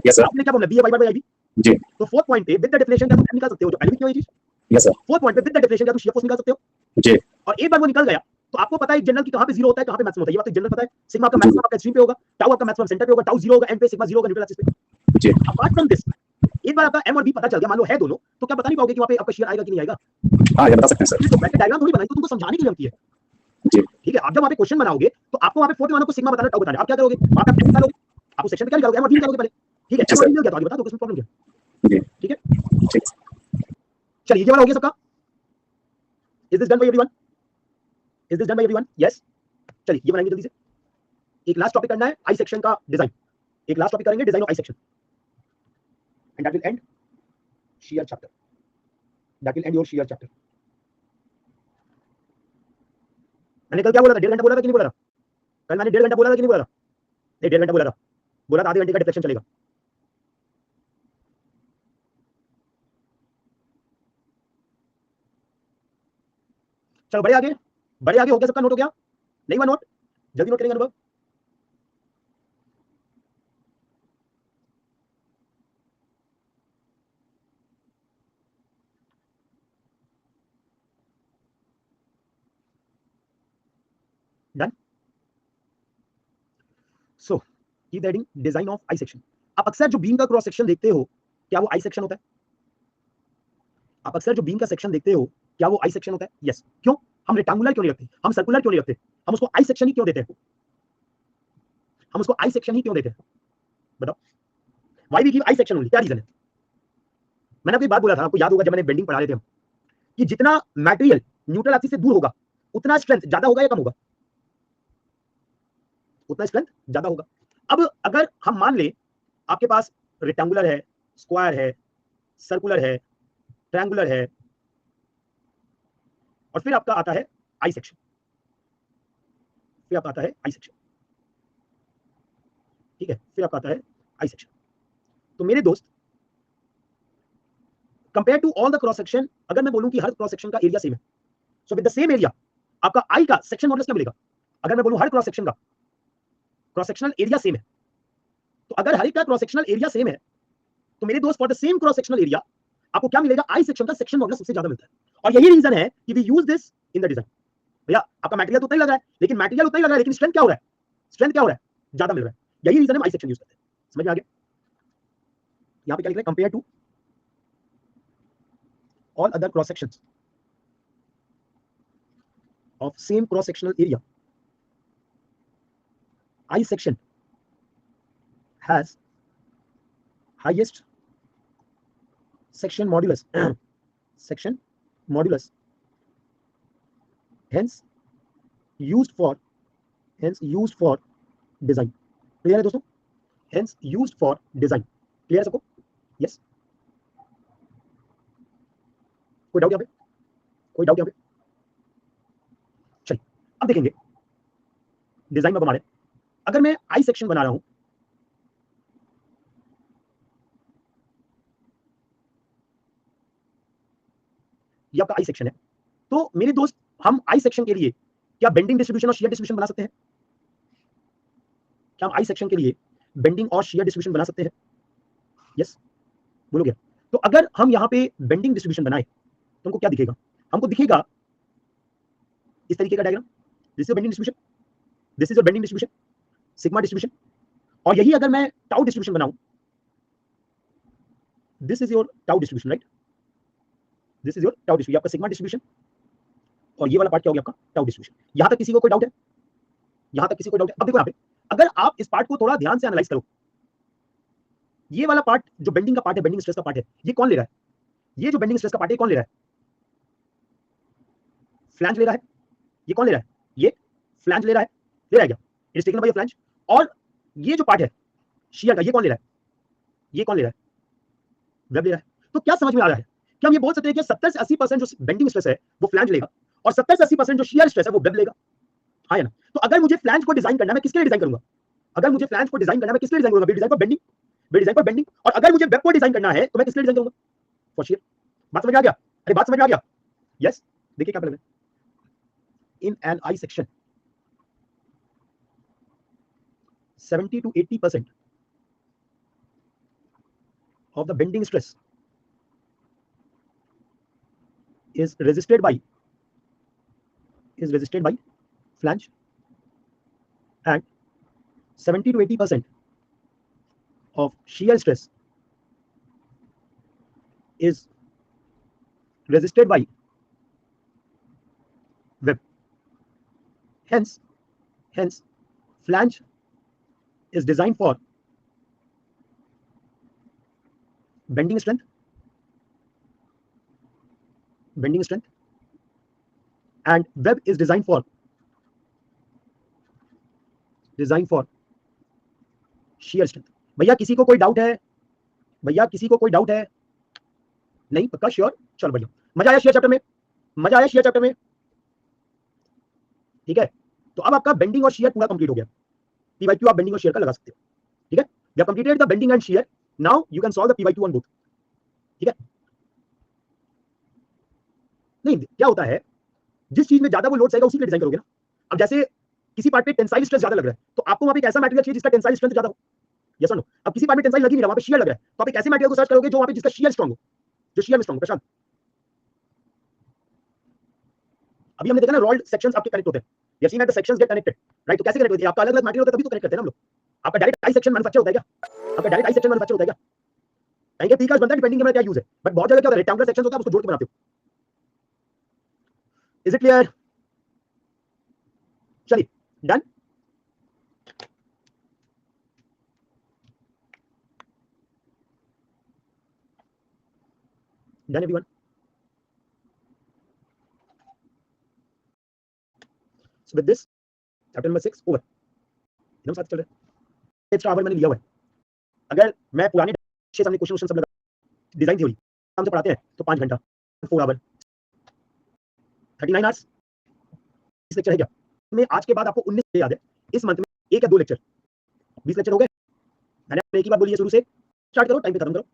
Yes sir, आपने क्या फॉर्मूला, b/i/ib? जी तो फोर्थ पॉइंट पे विद द डेफिनेशन क्या तुम निकाल सकते हो, जो पहले भी की हुई चीज। यस सर, फोर्थ पॉइंट पे विद द डेफिनेशन क्या तुम शियर फोर्स निकाल सकते हो, जी और एक बार वो निकल गया तो आपको पता है जनरल की कहां पे जीरो होता है, कहां पे मैक्सिमम होता है, ये बात तो जनरल पता है। सिग्मा आपका मैक्सिमम आपका एक्सट्रीम पे होगा, टाउ आपका मैक्सिमम सेंटर पे होगा, टाउ 0 होगा एंड पे, सिग्मा 0 होगा न्यूट्रल एक्सिस पे। जी। अपार्ट फ्रॉम दिस, एक बार आपका m और b पता चल गया, मान लो है दोनों, तो क्या बता नहीं पाओगे कि वहां पे आपका शेयर आएगा कि नहीं आएगा? हाँ ये बता सकते हैं सर। तो मैंने डायग्राम थोड़ी बनाई, तो तुमको समझाने के लिए बनती है, जी ठीक है? आप जब वहां पे क्वेश्चन बनाओगे तो आपको वहां पे फोर्थ मानो को सिग्मा बताना, टाउ बताना, आप क्या करोगे? आप m निकालोगे, आपको सेक्शन पे क्या निकालोगे, m और b निकालोगे पहले, ठीक है? m और b मिल गया तो आगे बता दो, किसमें प्रॉब्लम क्या, जी ठीक है? चलिए ये वाला हो गया सबका। Is this done by everyone? Is this done by everyone? Yes. चलिए ये बनाएंगे जल्दी से, एक लास्ट टॉपिक करना है आई सेक्शन का डिजाइन, एक लास्ट टॉपिक करेंगे design of I section, and that will and shear chapter, that will end your shear chapter. मैंने कल क्या बोला था, 1.5 घंटा बोला था कि नहीं बोला था? कल मैंने 1.5 घंटा बोला था कि नहीं बोला था? नहीं 1.5 घंटा बोला था आधे घंटे का डिफ्लेक्शन चलेगा। चलो बड़े आगे हो गया सबका, नोट हो गया? नहीं हुआ नोट? जल्दी नोट करेंगे अनुभव। Done. So keep reading, design of I section. आप अक्सर जो बीम का क्रॉस सेक्शन देखते हो, क्या वो आई सेक्शन होता है? आप अक्सर जो बीम का सेक्शन देखते हो, क्या वो आई सेक्शन होता है? यस। क्यों? हम रेक्टेंगुलर क्यों नहीं रखते, हम सर्कुलर क्यों नहीं रखते, हम उसको आई सेक्शन ही क्यों देते हैं? हम उसको आई सेक्शन ही क्यों देते हैं, बताओ? Why we give I section only, क्या रीजन है? मैंने आपको एक बात बोला था, आपको याद होगा जब मैंने बेंडिंग पढ़ा रहे थे हम, कि जितना मटेरियल न्यूट्रल एक्सिस से दूर होगा उतना स्ट्रेंथ ज्यादा होगा या कम होगा? उतना स्ट्रेंथ ज्यादा होगा। अब अगर हम मान ले आपके पास रेक्टेंगुलर है, स्क्वायर है, सर्कुलर है, ट्रायंगुलर है, और फिर आपका आता है आई सेक्शन, फिर आपका आता है आई सेक्शन, ठीक है? फिर आपका आता है आई सेक्शन। तो मेरे दोस्त, compare to all the cross section, अगर मैं बोलूं कि हर क्रॉस सेक्शन का एरिया सेम है, so with the same area आपका आई का सेक्शन मॉडुलस क्या मिलेगा? अगर मैं बोलूं हर क्रॉस सेक्शन का क्रॉस सेक्शनल एरिया सेम है, तो अगर हर एक का क्रॉस सेक्शनल एरिया सेम है तो मेरे दोस्त for the same cross sectional area आपको क्या मिलेगा, आई सेक्शन का सेक्शन मॉडुलस सबसे ज्यादा मिलता है। और यही रीजन है कि we use this in the design. भैया आपका मटेरियल तो उतना ही लग रहा है, लेकिन मटेरियल उतना ही लग रहा है, लेकिन स्ट्रेंथ क्या हो रहा है, स्ट्रेंथ क्या हो रहा है, ज्यादा मिल रहा है। यही रीजन है हम आई सेक्शन यूज करते हैं। समझ में आ गया? यहां पे क्या लिख रहे हैं, compare to all other cross sections of same cross sectional area, I section has highest section modulus section modulus, hence used for design. Clear है दोस्तों? hence used for design. Clear है सबको? यस, कोई डाउट यहाँ पे? कोई doubt यहाँ पे? चलिए अब देखेंगे डिजाइन में हमारे, अगर मैं आई सेक्शन बना रहा हूं, ये आपका आई सेक्शन है, तो मेरे दोस्त हम आई सेक्शन के लिए क्या बेंडिंग डिस्ट्रीब्यूशन और शियर डिस्ट्रीब्यूशन बना सकते हैं? क्या हम आई सेक्शन के लिए बेंडिंग और शियर डिस्ट्रीब्यूशन बना सकते हैं? यस, बोलोगे? तो अगर हम यहां पे बेंडिंग डिस्ट्रीब्यूशन बनाए तो हमको क्या दिखेगा? हमको दिखेगा इस तरीके का diagram, this is bending distribution, this is your bending distribution, sigma distribution. और यही अगर मैं टाउ डिस्ट्रीब्यूशन बनाऊं, this is your tau distribution, right? This is your tau distribution, आपका सिग्मा डिस्ट्रीब्यूशन, और ये वाला पार्ट क्या हो गया आपका टाउ डिस्ट्रीब्यूशन। यहां तक किसी को कोई डाउट है? यहां तक किसी को डाउट है? अब देखो यहां पे, अगर आप इस पार्ट को थोड़ा ध्यान से एनालाइज करो, ये वाला पार्ट जो बेंडिंग का पार्ट है, बेंडिंग स्ट्रेस का पार्ट है, ये कौन ले रहा है? ये जो बेंडिंग स्ट्रेस का पार्ट है कौन ले रहा है? फ्लैंज ले रहा है। ये कौन ले रहा है? ये फ्लैंज ले रहा है। ले रहा है क्या? It is taken by flange. और ये जो पार्ट है शियर का, ये कौन ले रहा है? ये कौन ले रहा है? वेब ले रहा है। तो क्या समझ में आ रहा है कि हम ये बोल सकते हैं कि 70 से 80% जो बेंडिंग स्ट्रेस है वो फ्लैंज लेगा, और 70 से 80% जो शियर स्ट्रेस है वो वेब लेगा। हाँ या ना? तो अगर मुझे फ्लैंज को डिजाइन करना है, मैं किसके लिए डिजाइन करूंगा? अगर मुझे फ्लैंज को डिजाइन करना है, मैं किसके लिए डिजाइन करूंगा? Design for bending, design for bending. और अगर मुझे वेब को डिजाइन करना है तो मैं किसके लिए डिजाइन करूंगा? For shear. बात समझ में आ गया? अरे बात समझ में आ गया? यस। देखिए क्या प्रॉब्लम है, in an I section 70 to 80% of the bending stress is resisted by flange, and 70 to 80% of shear stress is resisted by web. Hence flange is designed for bending strength, and web is designed for shear strength. भैया किसी को कोई doubt है? भैया किसी को कोई doubt है? नहीं? पक्का श्योर? चलो भैया, मजा आया शेयर चैप्टर में? मजा आया शेयर चैप्टर में? ठीक है, तो अब आपका बेंडिंग और शेयर पूरा कंप्लीट हो गया। P/Q आप बेंडिंग और शेयर का लगा सकते हो। ठीक है, we have completed the bending and shear, now you can solve the P/Q on both. ठीक है, नहीं क्या होता है, जिस चीज में ज्यादा वो लोड सहेगा उसी के डिजाइन करोगे ना। अब जैसे किसी पार्ट पे टेंसाइल स्ट्रेस ज्यादा लग रहा है, तो आपको वहां पे एक ऐसा मटेरियल चाहिए जिसका टेंसाइल स्ट्रेंथ ज्यादा हो। यस और नो? अब किसी पार्ट में टेंसाइल लग ही नहीं रहा, वहां पे शियर लग रहा है, तो आप एक ऐसे मटेरियल को सर्च करोगे जो वहां पे जिसका शियर स्ट्रांग हो, जो शियर में स्ट्रांग हो। प्रशांत, अभी हमने देखा ना रोल्ड सेक्शंस आपके कनेक्ट होते हैं, we have seen that the sections get connected, right? तो कैसे कनेक्ट होते हैं? आपका अलग-अलग मटेरियल होता है तभी तो कनेक्ट करते हैं ना हम लोग। आपका डायरेक्ट आई सेक्शन मैन्युफैक्चर होता है क्या? आपका डायरेक्ट आई सेक्शन मैन्युफैक्चर होता है क्या? कहीं के प्रीकास्ट बनता है डिपेंडिंग में क्या यूज है, बट बहुत जगह क्या होता है, रेक्टेंगुलर सेक्शन होता है, उसको जोड़ के बनाते हो। Is it clear? चलिए done. Done everyone? So with this chapter number 6 over. एकदम साथ चल रहे हैं। एक्स्ट्रा आवर मैंने लिया हुआ है। अगर मैं पुराने 6 सामने क्वेश्चन सब लगा डिजाइन थ्योरी हम से पढ़ाते हैं तो 5 घंटा 4 आवर 39 आवर्स इस लेक्चर है क्या? मैं आज के बाद आपको 19 याद है, इस मंथ में 1 या 2 लेक्चर, 20 लेक्चर हो गए। मैंने एक ही बात बोली है, शुरू से स्टार्ट करो, टाइम पे खत्म करो।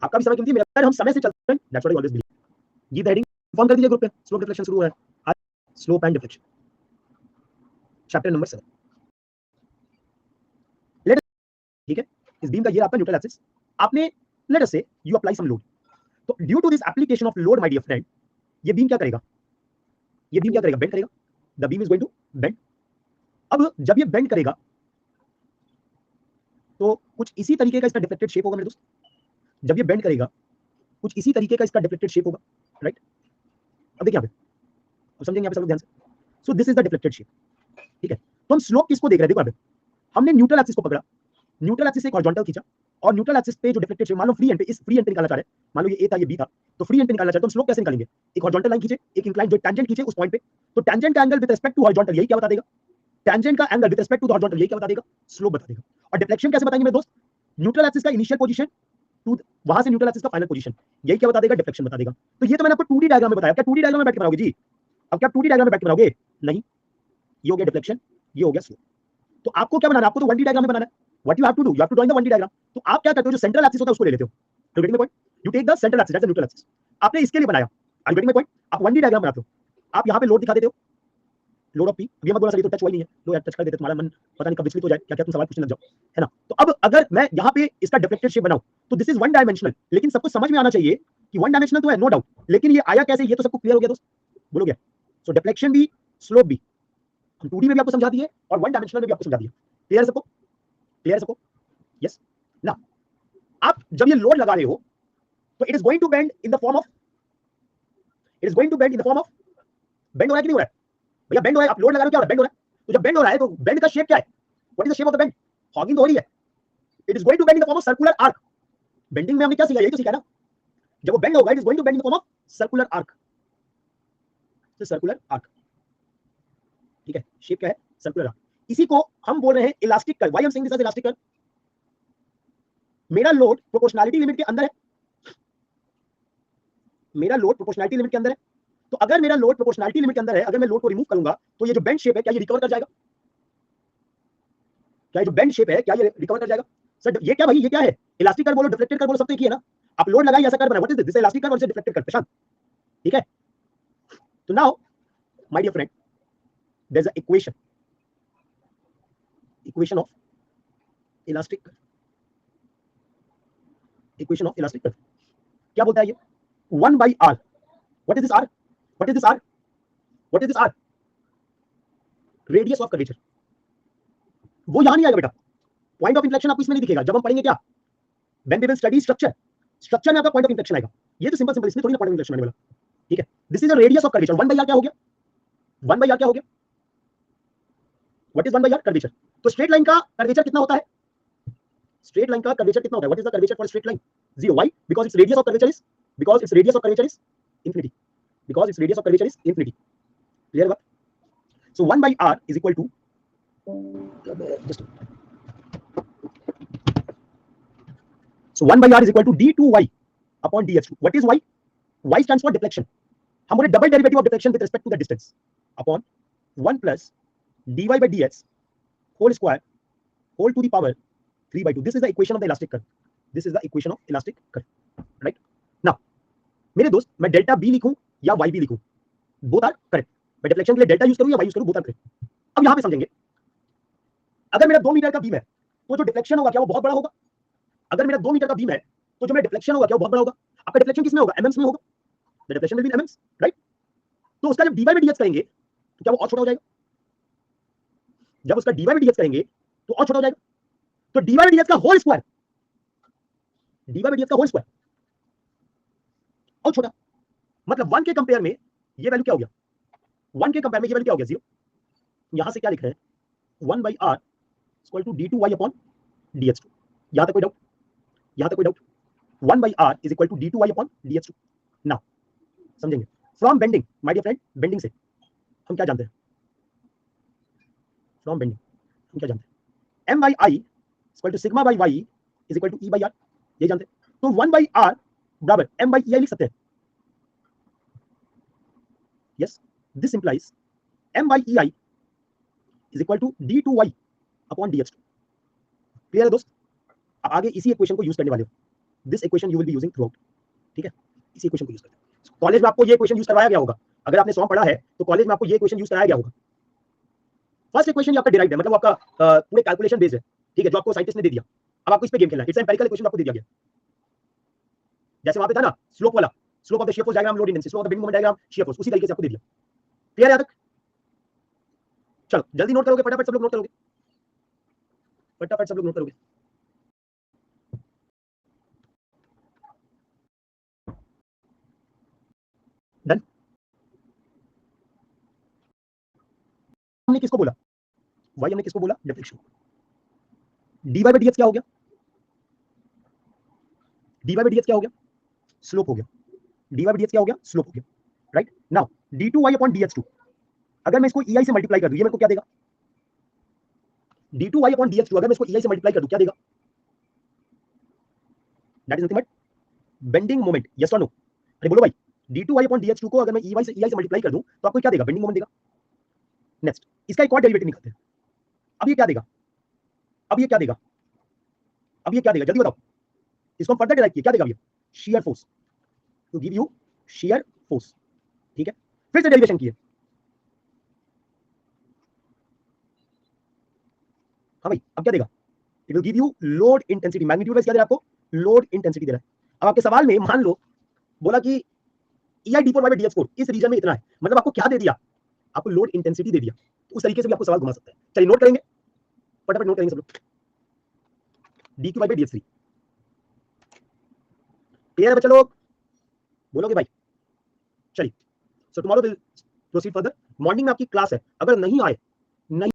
आपका भी समय कीमती है, मेरा हम समय से चलते हैं, that's what I always believe. Give the heading, inform कर दीजिए ग्रुप पे, स्लोप डिफ्लेक्शन शुरू हो रहा है आज, slope and deflection. Chapter number 7। Let ठीक है, इस बीम का ये आपका न्यूट्रल एक्सिस, आपने लेट अस से यू अप्लाई सम लोड, तो due to this application of load my dear friend, ये बीम क्या करेगा, ये बीम क्या करेगा, बेंड करेगा, the beam is going to bend. अब जब ये बेंड करेगा तो कुछ इसी तरीके का इसका डिफ्लेक्टेड शेप होगा मेरे दोस्त, जब ये बेंड करेगा कुछ इसी तरीके का इसका डिफ्लेक्टेड शेप होगा, राइट। अब देखिए यहाँ पे, अब समझेंगे यहाँ पे सब लोग ध्यान से। So this is the deflected shape, ठीक है। तो हम स्लोप किसको देख रहे हैं, देखो यहाँ पे हमने न्यूट्रल एक्सिस को पकड़ा, न्यूट्रल एक्सिस से एक हॉरिजॉन्टल खींचा, और न्यूट्रल एक्सिस पे जो डिफ्लेक्टेड शेप, मान लो फ्री एंड पे, इस फ्री एंड पे निकालना चाह रहे हैं, मान लो ये ए था ये बी था, तो फ्री एंड पे निकालना चाहते हैं, तो हम स्लोप कैसे निकालेंगे, एक हॉरिजॉन्टल लाइन खींचे, एक इंक्लाइन जो टैंजेंट खींचे उस पॉइंट पे, तो टैंजेंट का angle with respect to horizontal यही क्या बता देगा, टैंजेंट का angle with respect to the horizontal यही क्या बता देगा, स्लोप बता देगा। और डिफ्लेक्शन कैसे बताएंगे मेरे दोस्त, न्यूट्रल एक्सिस का इनिशियल पोजीशन टू वहां से न्यूट्रल एक्सिस का फाइनल पोजीशन, यही क्या बता देगा, डिफ्लेक्शन बता देगा। तो ये तो मैंने आपको 2D डायग्राम में बताया, क्या 2D डायग्राम में बैठ के बनाओगे जी, अब क्या 2D डायग्राम में बैठ के बनाओगे, नहीं, ये हो गया डिफ्लेक्शन, ये हो गया स्लोप। तो आपको क्या बनाना है, आपको तो 1D डायग्राम में बनाना है, what you have to do, you have to drawing the 1D diagram. तो आप क्या करते हो, जो सेंट्रल एक्सिस होता है उसको ले लेते हो, you getting my point, you take the central axis as the neutral axis, आपने इसके लिए बनाया, are you getting my point, आप 1D डायग्राम बनाते हो, आप यहां पे लोड दिखा देते हो, लोड ऑफ पी, ये मत बोला सर ये तो टच हुआ ही नहीं है, लो यार टच कर देते, तुम्हारा मन पता नहीं कब विचलित हो जाए, क्या क्या तुम सवाल पूछने लग जाओ, है ना। तो अब अगर मैं यहाँ पे इसका डिफ्लेक्टेड शेप बनाऊं, तो दिस इज वन डायमेंशनल, लेकिन सबको समझ में आना चाहिए कि वन डायमेंशनल तो है नो डाउट, लेकिन ये आया कैसे, ये तो सबको क्लियर हो गया दोस्त, बोलो क्या। सो डिफ्लेक्शन भी स्लोप भी हम 2D में भी आपको समझा दिए और वन डायमेंशनल में भी आपको समझा दिया, क्लियर सबको, क्लियर सबको, यस। ना आप जब ये लोड लगा रहे हो तो it is going to bend in the form of, it is going to bend in the form of, bend हो रहा है कि नहीं हो रहा है भैया, बेंड हो रहा है, आप लोड लगा रहे हो क्या हो रहा है, बेंड हो रहा है, तो जब बेंड हो रहा है तो बेंड का शेप क्या है, what is the shape of the bend, hogging हो रही है, it is going to bend in the form of circular arc, bending में हमने क्या सीखा, यही तो सीखा ना, जब वो बेंड होगा it is going to bend in the form of circular arc, circular arc, ठीक है, शेप क्या है, सर्कुलर आर्क, इसी को हम बोल रहे हैं elastic curve, why I am saying this as elastic curve, मेरा लोड प्रोपोर्शनैलिटी लिमिट के अंदर है, मेरा लोड प्रोपोर्शनैलिटी लिमिट के अंदर है, तो अगर मेरा लोड प्रोपोर्शनैलिटी लिमिट के अंदर है, अगर मैं लोड को रिमूव करूंगा तो ये जो बेंड शेप है क्या ये रिकवर कर जाएगा, क्या ये जो बेंड शेप है क्या ये रिकवर कर जाएगा, सर ये क्या भाई, ये क्या है, इलास्टिक कर्व बोलो डिफ्लेक्टेड कर्व बोलो, सब तो एक ही है ना, आप लोड लगाइए ऐसा कर्व बना, what is this, elastic curve और डिफ्लेक्टेड कर्व, प्रशांत, ठीक है। तो now my dear friend, there is a equation, equation of elastic curve, equation of elastic curve क्या बोलता है ये, 1 by r, what is this r, what is this r, what is this r, radius of curvature, वो यहां नहीं आएगा बेटा, point of inflection आपको इसमें नहीं दिखेगा, जब हम पढ़ेंगे क्या, when we will study structure, structure में आपका पॉइंट ऑफ इंफ्लेक्शन आएगा, ये तो सिंपल सिंपल, इसमें थोड़ी ना पॉइंट ऑफ इंफ्लेक्शन आने वाला, ठीक है। This is a radius of curvature, 1 by r क्या हो गया, 1 by r क्या हो गया, what is 1 by r, curvature, तो स्ट्रेट लाइन का कर्वेचर कितना होता है, स्ट्रेट लाइन का कर्वेचर कितना होता है, what is the curvature for straight line, 0, why, because its radius of curvature is, because its radius of curvature is infinity, because its radius of curvature is infinity, clear what, so 1 by r is equal to, just so 1 by r is equal to d2y upon dh2, what is y, y stands for deflection, हम बोले double derivative of deflection with respect to the distance upon 1 plus dy by dx whole square whole to the power 3 by 2, this is the equation of the elastic curve, this is the equation of elastic curve, right। now मेरे दोस्त मैं delta B लिखूं या Y B लिखूं, both are correct, मैं deflection के लिए delta use करूं या वाई यूज करूं, बोथ आर करेक्ट। अब यहां पे समझेंगे, अगर मेरा 2 मीटर का बीम है तो जो डिफ्लेक्शन होगा क्या वो बहुत बड़ा होगा, अगर मेरा 2 मीटर का बीम है तो जो मेरा डिफ्लेक्शन होगा क्या वो बहुत बड़ा होगा, आपका डिफ्लेक्शन किसमें होगा, एमएम्स में होगा, the deflection will be in mms, right. तो उसका जब dy by dx करेंगे तो क्या वो और छोटा हो जाएगा, जब उसका dy by dx करेंगे तो और छोटा हो जाएगा, तो dy by dx का whole square, dy by dx का होल स्क्वायर और छोटा, मतलब 1 के कंपेयर में ये वैल्यू क्या हो गया, 1 के कंपेयर में ये वैल्यू क्या हो गया, 0, यहां से क्या लिख रहे हैं 1 by r equal to d2y upon dx2, यहां तक कोई डाउट, यहां तक कोई doubt, 1 by r is equal to d2y upon dx2। Now समझेंगे, from bending my dear friend, bending से हम क्या जानते हैं, फ्रॉम बेंडिंग हम क्या जानते हैं, m by i equal to sigma by y is equal to e by r, ये जानते हैं, तो 1 by r बराबर m by ei लिख सकते हैं, yes, this implies m by ei is equal to d2y upon dx2, clear है दोस्त, आप आगे इसी इक्वेशन को यूज करने वाले हो, this equation you will be using through out, ठीक है, इसी इक्वेशन को यूज करते हैं, कॉलेज में आपको ये इक्वेशन यूज करवाया गया होगा, अगर आपने सॉन्ग पढ़ा है तो कॉलेज में आपको ये इक्वेशन यूज कराया गया होगा, फर्स्ट इक्वेशन ये आपका डिराइव्ड है, मतलब आपका पूरे कैलकुलेशन बेस्ड है, ठीक है, जो आपको साइंटिस्ट ने दे दिया। अब आपको इस पे गेम खेलना है। इट्स एम्पिरिकल इक्वेशन आपको दे दिया गया, जैसे वहां पे था ना स्लोप वाला, slope of the shear force diagram, load intensity, slope of the bending moment diagram, shear force, उसी तरीके से आपको दे दिया। क्लियर है यहां तक? चलो जल्दी नोट करोगे, फटाफट सब लोग नोट करोगे, फटाफट सब लोग नोट करोगे। डन। हमने किसको बोला? वाई हमने किसको बोला? डिफ्लेक्शन। dy बाय dx क्या हो गया? dy बाय dx क्या हो गया? स्लोप हो गया। dy बाय dx क्या हो गया? स्लोप हो गया, right? Now d2y upon dx2, अगर मैं इसको ei से मल्टीप्लाई कर दूं, ये मेरे को क्या देगा? d2y अपॉन dx2, अगर मैं इसको ei से मल्टीप्लाई कर दूं, क्या देगा? That is nothing but bending moment. Yes और नो? अरे बोलो भाई, d2y अपॉन dx2 को अगर मैं ei से मल्टीप्लाई कर दूं तो आपको क्या देगा? बेंडिंग मोमेंट देगा। नेक्स्ट, इसका एक और डेरिवेटिव निकालते हैं। अब ये क्या देगा? अब ये क्या देगा? अब ये क्या देगा? जल्दी बताओ। इसको हम फर्दर डिराइव किए, क्या देगा ये? Shear force, to give you shear force, ठीक है? फिर से डेरिवेशन किए। हाँ भाई, अब क्या देगा? It will give you load intensity. Magnitude wise क्या दे रहा है आपको? लोड इंटेंसिटी दे रहा है। अब आपके सवाल में मान लो बोला कि ei d4 by dx4 इस रीजन में इतना है, मतलब आपको क्या दे दिया? आपको लोड इंटेंसिटी दे दिया। तो उस तरीके से भी आपको सवाल घुमा सकता है। चलिए नोट करेंगे, फटाफट नोट करेंगे सब लोग। dq by dx3 क्लियर है बच्चा लोग? बोलोगे भाई? चलिए, so tomorrow will proceed further. Morning में आपकी क्लास है, अगर नहीं आए, नहीं